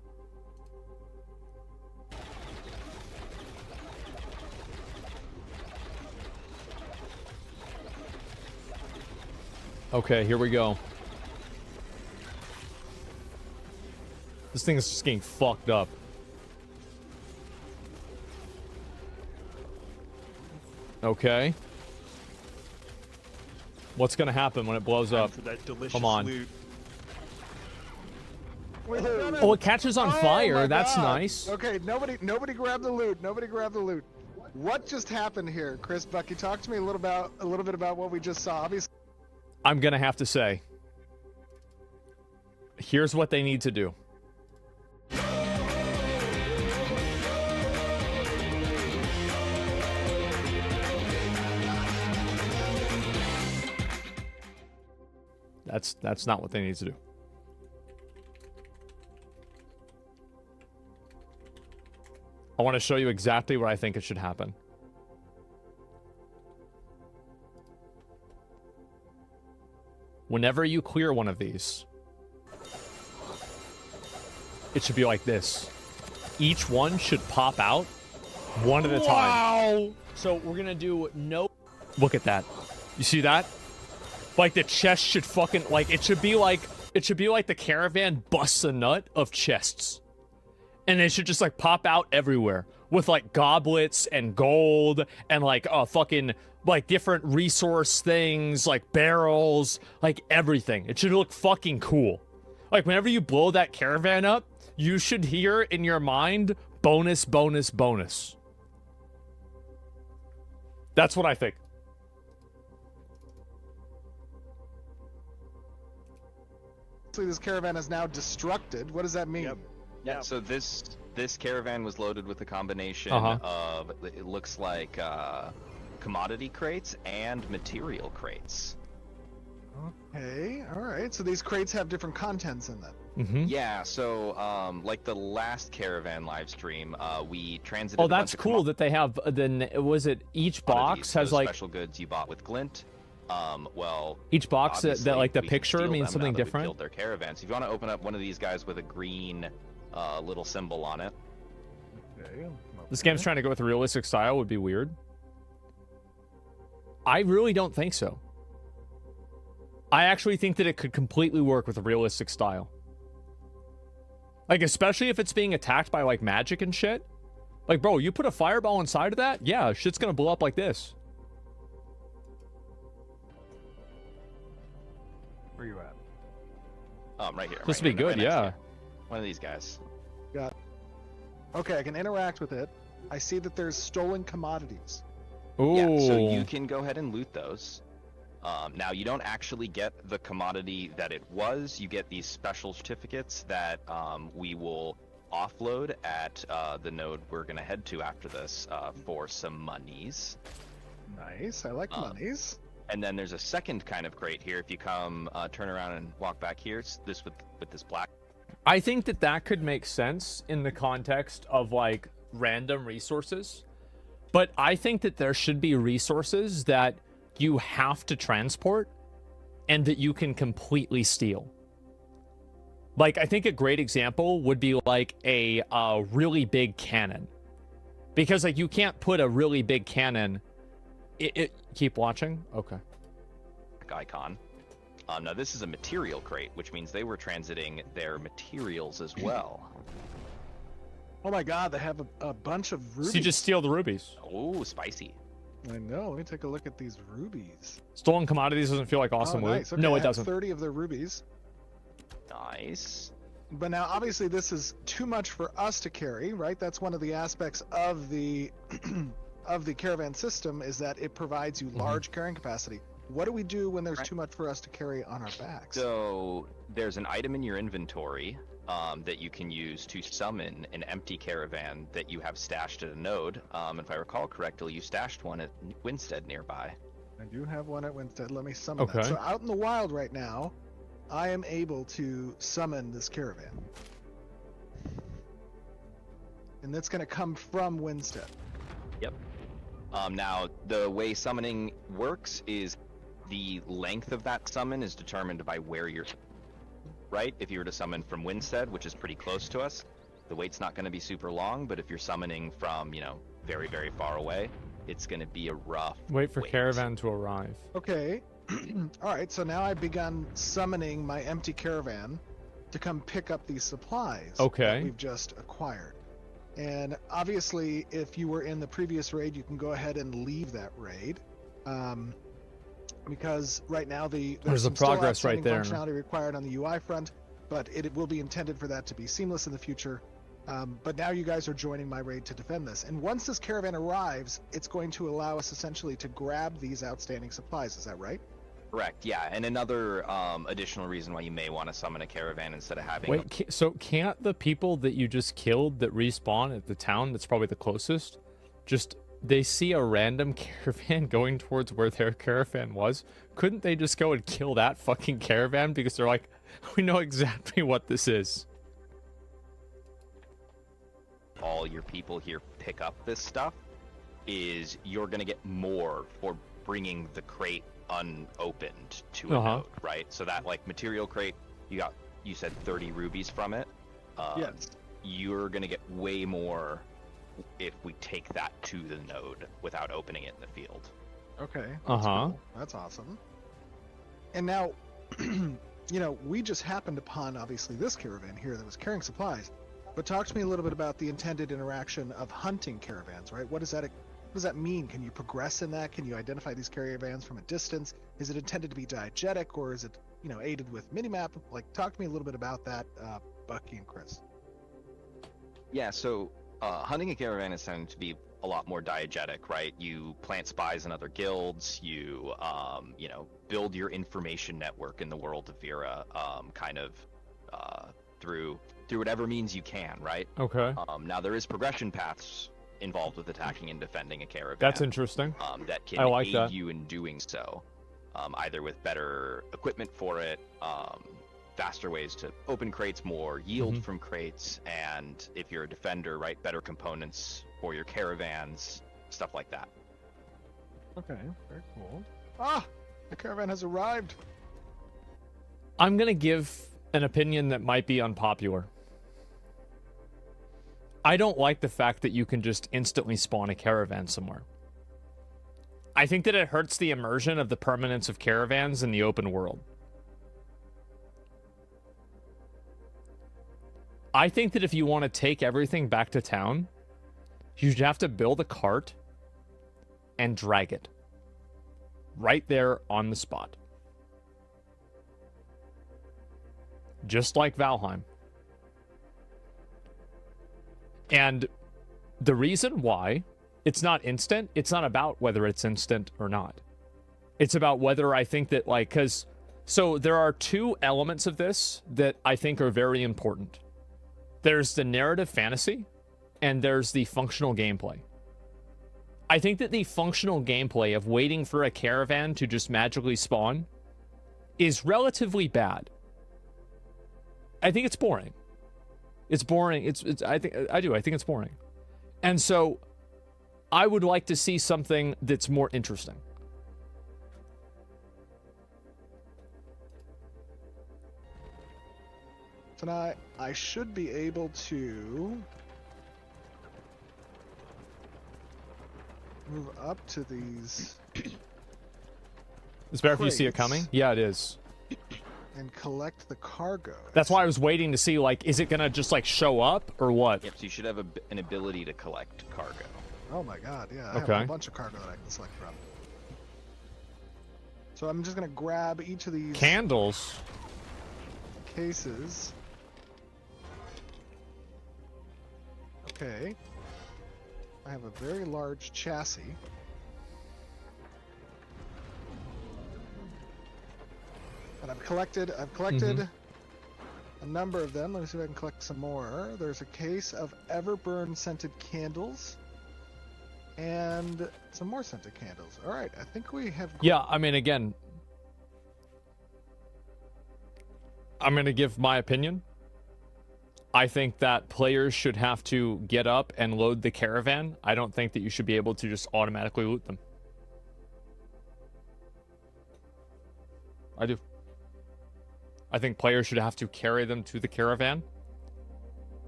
Okay, here we go. This thing is just getting fucked up. Okay. What's gonna happen when it blows up? For that delicious Come on. loot. Oh, it catches on fire. my That's God. nice. Okay, nobody grab the loot. Nobody grab the loot. What just happened here, Chris, Bucky? Talk to me a little bit about what we just saw. Obviously, I'm gonna have to say, here's what they need to do. That's not what they need to do. I want to show you exactly what I think it should happen. Whenever you clear one of these, it should be like this. Each one should pop out one at a time. Wow! So we're gonna do no... Look at that. You see that? Like, the chest should fucking, like, it should be like the caravan busts a nut of chests. And it should just, like, pop out everywhere with, like, goblets and gold and, like, fucking, like, different resource things, like barrels, like, everything. It should look fucking cool. Like, whenever you blow that caravan up, you should hear in your mind, bonus, bonus, bonus. That's what I think. this caravan is now destructed. What does that mean? Yeah, so this caravan was loaded with a combination of, it looks like commodity crates and material crates. Okay, all right. So these crates have different contents in them. Mm-hmm. Yeah, so like the last caravan live stream, we transited. Oh, that's cool that they have. Then was it each box has like special goods you bought with Glint. Well, each box that like the we can picture steal means them something now that we different. killed their caravans. If you want to open up one of these guys with a green little symbol on it. Okay. This game's trying to go with a realistic style would be weird. I really don't think so. I actually think that it could completely work with a realistic style. Like, especially if it's being attacked by, like, magic and shit. Like, bro, you put a fireball inside of that? Yeah, shit's gonna blow up like this. Where you at? Right here. This would be good, yeah. One of these guys. Got. Okay, I can interact with it. I see that there's stolen commodities. Ooh. Yeah, so you can go ahead and loot those. Now, you don't actually get the commodity that it was. You get these special certificates that we will offload at the node we're going to head to after this for some monies. Nice. I like monies. And then there's a second kind of crate here. If you come turn around and walk back here, it's this with this black. I think that that could make sense in the context of, like, random resources. But I think that there should be resources that you have to transport and that you can completely steal. Like, I think a great example would be like a really big cannon, because like you can't put a really big cannon. Keep watching. Okay. Icon. Now this is a material crate, which means they were transiting their materials as well. Oh my god, they have a bunch of rubies. So you just steal the rubies. Oh, spicy. I know. Let me take a look at these rubies. Stolen commodities doesn't feel like awesome loot. Nice. Okay, No, I it have doesn't. 30 of their rubies. Nice. But now, obviously, this is too much for us to carry, right? That's one of the aspects of the of the caravan system, is that it provides you large carrying capacity. What do we do when there's too much for us to carry on our backs? So there's an item in your inventory that you can use to summon an empty caravan that you have stashed at a node. If I recall correctly, you stashed one at Winstead nearby. I do have one at Winstead. Let me summon that. So out in the wild right now, I am able to summon this caravan. And that's going to come from Winstead. Yep. Now, the way summoning works is the length of that summon is determined by where you're... Right? If you were to summon from Winstead, which is pretty close to us, the wait's not going to be super long, but if you're summoning from, you know, very, very far away, it's going to be a rough Wait for caravan to arrive. Okay. All right, so now I've begun summoning my empty caravan to come pick up these supplies that we've just acquired. And obviously, if you were in the previous raid, you can go ahead and leave that raid. Because right now there's some progress right there. Functionality required on the UI front, but it will be intended for that to be seamless in the future. But now you guys are joining my raid to defend this. And once this caravan arrives, it's going to allow us essentially to grab these outstanding supplies. Is that right? Correct, yeah. And another additional reason why you may want to summon a caravan instead of having... Wait, so can't the people that you just killed that respawn at the town that's probably the closest, just... They see a random caravan going towards where their caravan was. Couldn't they just go and kill that fucking caravan? Because they're like, we know exactly what this is. All your people here pick up this stuff, is you're going to get more for bringing the crate unopened to a node, right? So that, like, material crate, you said 30 rubies from it. Yes. You're going to get way more if we take that to the node without opening it in the field. Okay. That's cool. That's awesome. And now, you know, we just happened upon, obviously, this caravan here that was carrying supplies. But talk to me a little bit about the intended interaction of hunting caravans, right? What does that mean? Can you progress in that? Can you identify these caravans from a distance? Is it intended to be diegetic, or is it, you know, aided with minimap? Like, talk to me a little bit about that, Bucky and Chris. Yeah, so hunting a caravan is tending to be a lot more diegetic, right? You plant spies in other guilds, you know, build your information network in the world of Vera, kind of through whatever means you can, right? Okay. Now there is progression paths involved with attacking and defending a caravan. That's interesting. That can aid you in doing so, either with better equipment for it, faster ways to open crates, more yield from crates, and if you're a defender, right, better components for your caravans, stuff like that. Okay, very cool. Ah, the caravan has arrived. I'm gonna give an opinion that might be unpopular. I don't like the fact that you can just instantly spawn a caravan somewhere. I think that it hurts the immersion of the permanence of caravans in the open world. I think that if you want to take everything back to town, you should have to build a cart and drag it right there on the spot. Just like Valheim. And the reason why it's not instant, it's not about whether it's instant or not. It's about whether I think that, like, because... So there are two elements of this that I think are very important. There's the narrative fantasy, and there's the functional gameplay. I think that the functional gameplay of waiting for a caravan to just magically spawn is relatively bad. I think it's boring. It's boring. I think it's boring. And so I would like to see something that's more interesting. So now I should be able to move up to these. It's better if you see it coming? Yeah, it is. and collect the cargo. That's why I was waiting to see, like, is it gonna just like show up or what? Yep, so you should have an ability to collect cargo. Oh my god, yeah. I have a bunch of cargo that I can select from. So I'm just gonna grab each of these candles cases. Okay. I have a very large chassis. And I've collected a number of them. Let me see if I can collect some more. There's a case of Everburn scented candles. And some more scented candles. All right, I think we have... Yeah, I mean, again, I'm going to give my opinion. I think that players should have to get up and load the caravan. I don't think that you should be able to just automatically loot them. I do. I think players should have to carry them to the caravan.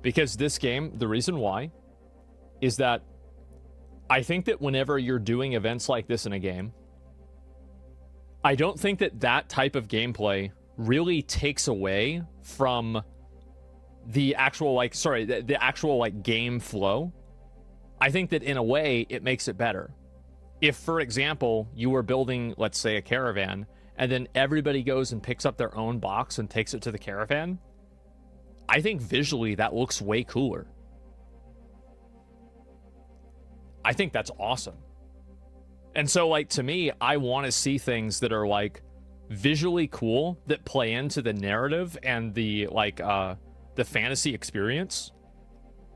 Because this game, the reason why, is that I think that whenever you're doing events like this in a game, I don't think that that type of gameplay really takes away from the actual, like, the actual, like, game flow. I think that in a way, it makes it better. If, for example, you were building, let's say, a caravan, and then everybody goes and picks up their own box and takes it to the caravan, I think visually that looks way cooler. I think that's awesome. And so, like, to me, I want to see things that are, like, visually cool, that play into the narrative and the, like, the fantasy experience,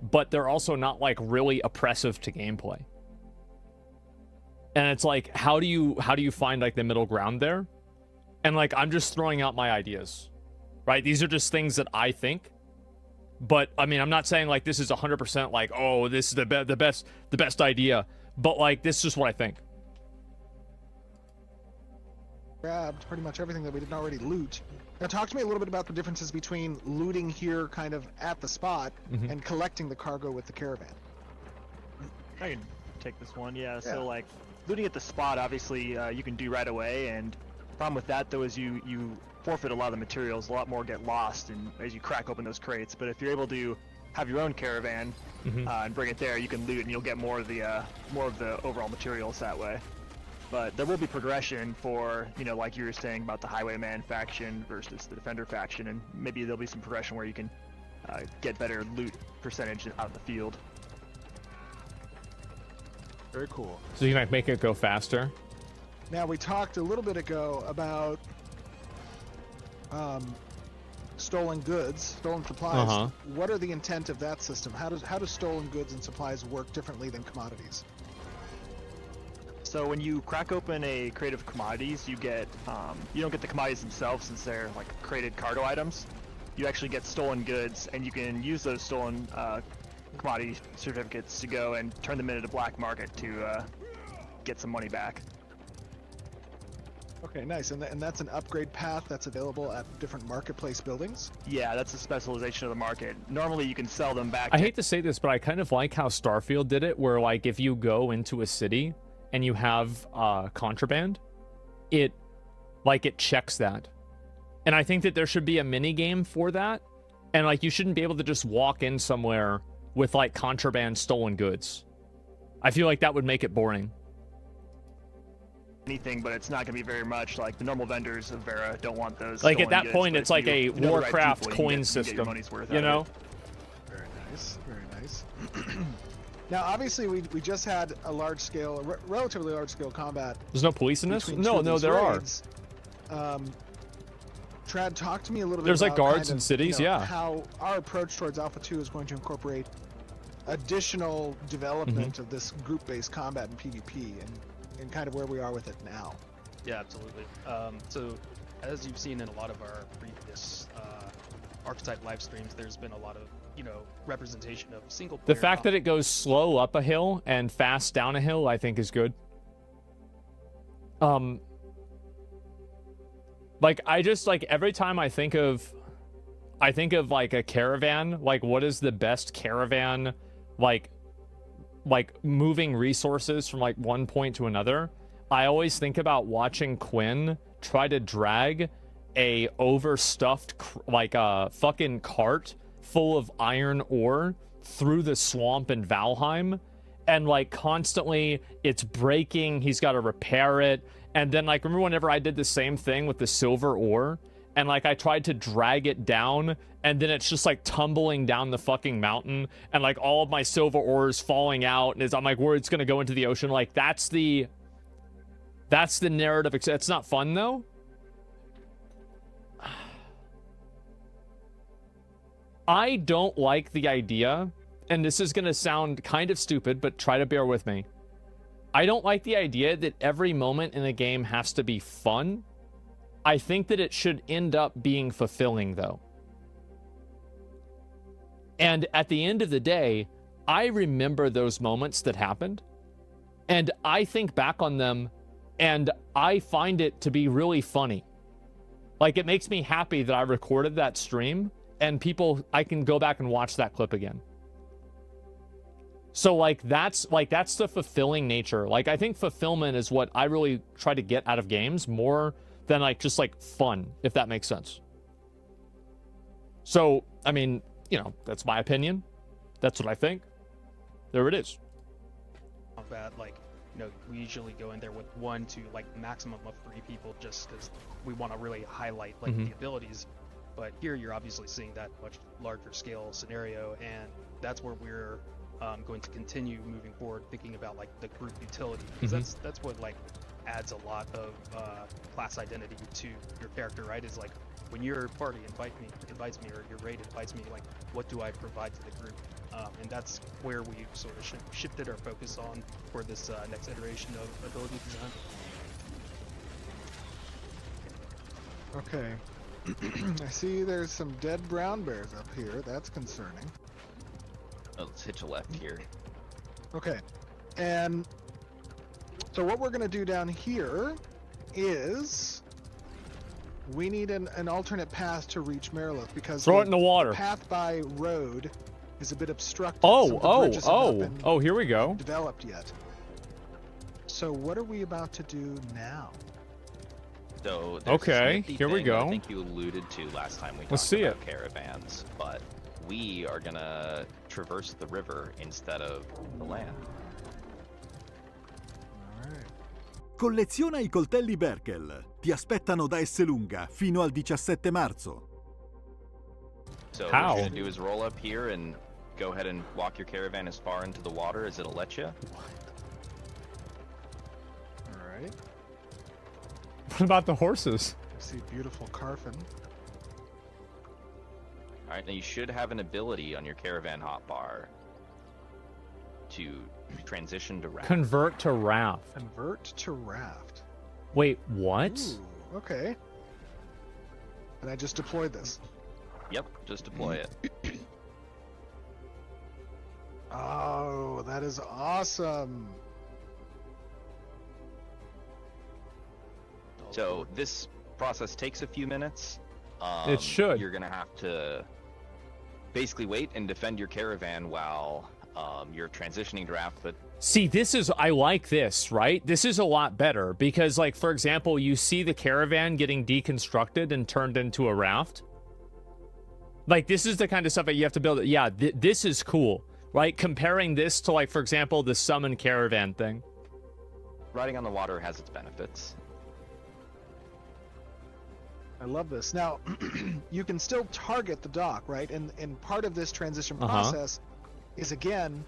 but they're also not, like, really oppressive to gameplay. And it's like, how do you find, like, the middle ground there? And, like, I'm just throwing out my ideas, right? These are just things that I think. But I mean, I'm not saying like this is 100% like, oh, this is the best idea. But like, this is just what I think. Grabbed pretty much everything that we didn't already loot. Now, talk to me a little bit about the differences between looting here, kind of at the spot, and collecting the cargo with the caravan. I can take this one. Yeah. So like, looting at the spot, obviously, you can do right away. And the problem with that though is you forfeit a lot of the materials. A lot more get lost and as you crack open those crates. But if you're able to have your own caravan and bring it there, you can loot and you'll get more of the overall materials that way. But there will be progression for, you know, like you were saying about the Highwayman faction versus the Defender faction, and maybe there'll be some progression where you can get better loot percentage out of the field. Very cool. So you might make it go faster. Now, we talked a little bit ago about stolen goods, stolen supplies. What are the intent of that system? How does stolen goods and supplies work differently than commodities? So when you crack open a crate of commodities, you get you don't get the commodities themselves since they're like crated cargo items. You actually get stolen goods, and you can use those stolen commodity certificates to go and turn them into the black market to get some money back. Okay, nice. And that's an upgrade path that's available at different marketplace buildings? Yeah, that's a specialization of the market. Normally you can sell them back. I hate to say this, but I kind of like how Starfield did it, where like if you go into a city and you have contraband, it checks that. And I think that there should be a mini game for that. And like you shouldn't be able to just walk in somewhere with like contraband stolen goods. I feel like that would make it boring. Anything, but it's not going to be very much. Like the normal vendors of Vera don't want those. Like at that goods, point, it's like a Warcraft right coin system, you know? Very nice, very nice. Now, obviously, we just had a large-scale, relatively large-scale combat. There's no police in this? No, there are. Trad, talk to me a little bit There's about like guards kind of, in cities, you know, yeah. how our approach towards Alpha 2 is going to incorporate additional development of this group-based combat and PvP, and kind of where we are with it now. Yeah, absolutely. So, as you've seen in a lot of our previous Archetype live streams, there's been a lot of, you know, representation of single player. The fact that it goes slow up a hill and fast down a hill, I think is good. Like I just like every time I think of like a caravan, like what is the best caravan, like moving resources from like one point to another. I always think about watching Quinn try to drag a overstuffed like a fucking cart full of iron ore through the swamp in Valheim, and like constantly it's breaking, he's got to repair it. And then like remember whenever I did the same thing with the silver ore, and like I tried to drag it down, and then it's just like tumbling down the fucking mountain, and like all of my silver ore is falling out, and I'm like worried it's gonna go into the ocean. Like that's the narrative. It's not fun though. I don't like the idea, and this is gonna sound kind of stupid, but try to bear with me. I don't like the idea that every moment in a game has to be fun. I think that it should end up being fulfilling, though. And at the end of the day, I remember those moments that happened, and I think back on them, and I find it to be really funny. Like, it makes me happy that I recorded that stream, and I can go back and watch that clip again. So, that's the fulfilling nature. Like, I think fulfillment is what I really try to get out of games more than, just fun, if that makes sense. So, I mean, that's my opinion. That's what I think. There it is. That, we usually go in there with 1 to, maximum of 3 people just because we want to really highlight, the abilities. But here you're obviously seeing that much larger scale scenario, and that's where we're going to continue moving forward, thinking about the group utility, because that's what adds a lot of class identity to your character, right? Is when your party invites me, or your raid invites me, what do I provide to the group? And that's where we sort of shifted our focus on for this next iteration of ability design. Okay. I see there's some dead brown bears up here. That's concerning. Oh, let's hitch a left here. Okay. And so what we're going to do down here is we need an alternate path to reach Marilith, because throw it in the water. The path by road is a bit obstructed. Oh, here we go. Developed yet. So what are we about to do now? So okay, here we go. I think you alluded to last time we talked about caravans, but we are gonna traverse the river instead of the land. Colleziona I coltelli Berkel. Ti aspettano da Esselunga fino al 17 marzo. So what you're gonna do is roll up here and go ahead and walk your caravan as far into the water as it'll let you. All right. What about the horses? I see beautiful Carfin. All right, now you should have an ability on your caravan hotbar to transition to raft. Convert to raft. Convert to raft. Wait, what? Ooh, okay. And I just deployed this. Yep, just deploy it. Oh, that is awesome. So this process takes a few minutes. It should. You're gonna have to basically wait and defend your caravan while you're transitioning to raft. But see, I like this, right? This is a lot better because, for example, you see the caravan getting deconstructed and turned into a raft. This is the kind of stuff that you have to build. Yeah, this is cool, right? Comparing this to, for example, the summon caravan thing. Riding on the water has its benefits. I love this. Now, you can still target the dock, right? And part of this transition process is, again,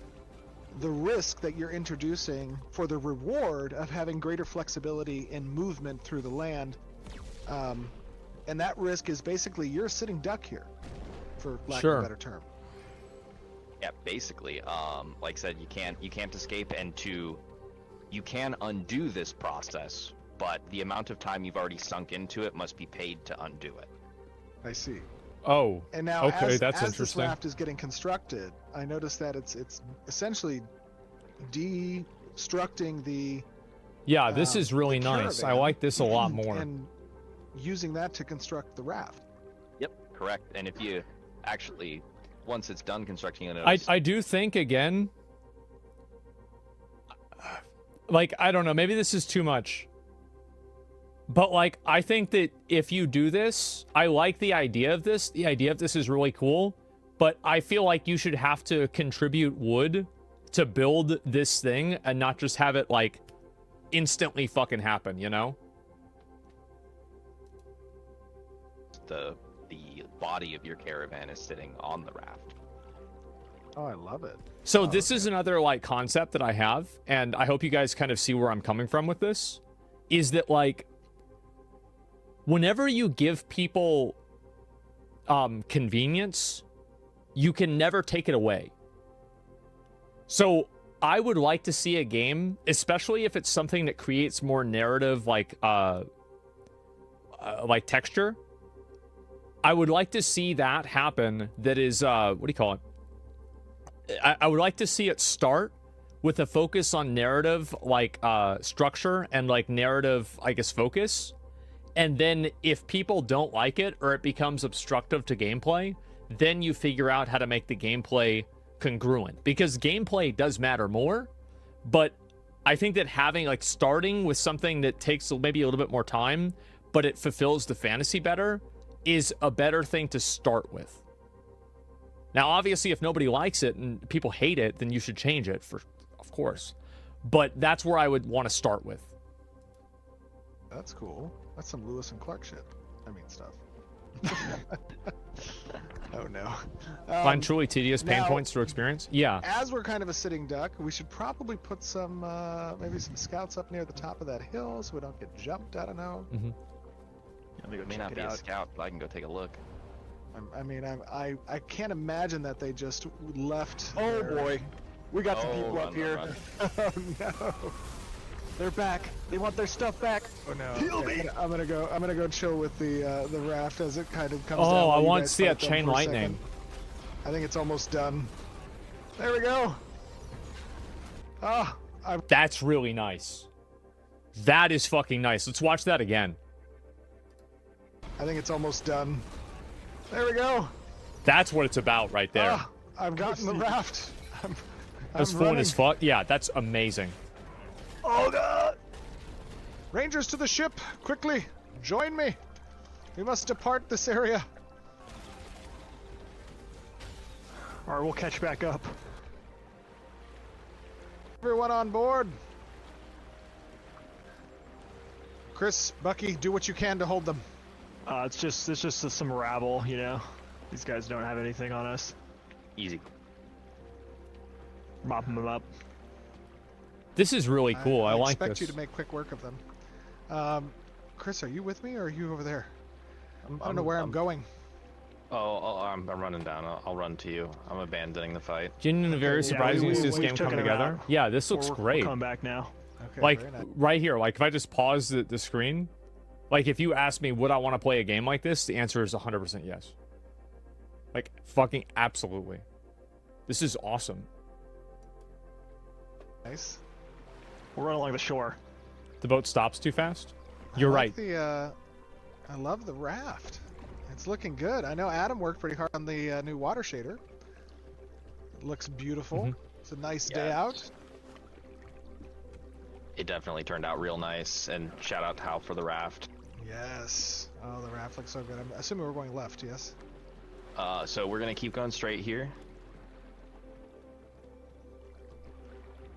the risk that you're introducing for the reward of having greater flexibility in movement through the land. And that risk is basically you're a sitting duck here, for lack of a better term. Yeah, basically. Like I said, you can't escape, and you can undo this process, but the amount of time you've already sunk into it must be paid to undo it. I see. Oh, and now okay, as interesting. This raft is getting constructed, I noticed that it's essentially destructing the. Yeah, this is really nice. I like this a lot more. And using that to construct the raft. Yep, correct. And if you actually, once it's done constructing, you'll notice. I do think again. I don't know. Maybe this is too much. But like, I think that if you do this, I like the idea of this. The idea of this is really cool, but I feel like you should have to contribute wood to build this thing and not just have it like instantly fucking happen, you know? The body of your caravan is sitting on the raft. Oh, I love it. So this is another like concept that I have, and I hope you guys kind of see where I'm coming from with this, is that like whenever you give people convenience, you can never take it away. So I would like to see a game, especially if it's something that creates more narrative like texture. I would like to see that happen. That is, what do you call it? I would like to see it start with a focus on narrative, like structure and like narrative, I guess, focus. And then if people don't like it or it becomes obstructive to gameplay, then you figure out how to make the gameplay congruent. Because gameplay does matter more, but I think that having like starting with something that takes maybe a little bit more time, but it fulfills the fantasy better, is a better thing to start with. Now, obviously, if nobody likes it and people hate it, then you should change it, of course. But that's where I would want to start with. That's cool. That's some Lewis and Clark shit. I mean, stuff. Oh, no. Find truly tedious pain now, points through experience? Yeah. As we're kind of a sitting duck, we should probably put some, maybe some scouts up near the top of that hill so we don't get jumped. I don't know. Mm-hmm. It may not be a scout, but I can go take a look. I can't imagine that they just left. Oh boy, we got some people up here. Oh no, they're back. They want their stuff back. Oh no. Heal me. I'm gonna go chill with the raft as it kind of comes down. Oh, I want to see that chain lightning. I think it's almost done. There we go. Ah, that's really nice. That is fucking nice. Let's watch that again. I think it's almost done. There we go. That's what it's about right there. I've gotten the raft. That's fun as fuck. Yeah, that's amazing. Oh god! Rangers to the ship, quickly, join me. We must depart this area. All right, we'll catch back up. Everyone on board. Chris, Bucky, do what you can to hold them. It's just some rabble, you know. These guys don't have anything on us. Easy. Mopping them up. This is really cool. I like this. I expect you to make quick work of them. Chris, are you with me or are you over there? I don't know where I'm going. I'm running down. I'll run to you. I'm abandoning the fight. Genuinely very surprising to see this game come together. Yeah, this looks great. We'll come back now. Okay, like right here, like if I just pause the screen, like if you ask me would I want to play a game like this, the answer is 100% yes. Like fucking absolutely. This is awesome. Nice. We're running along the shore. The boat stops too fast? You're right. I love the raft. It's looking good. I know Adam worked pretty hard on the new water shader. It looks beautiful. Mm-hmm. It's a nice day out. It definitely turned out real nice, and shout out to Hal for the raft. Yes. Oh, the raft looks so good. I'm assuming we're going left, yes? So we're going to keep going straight here.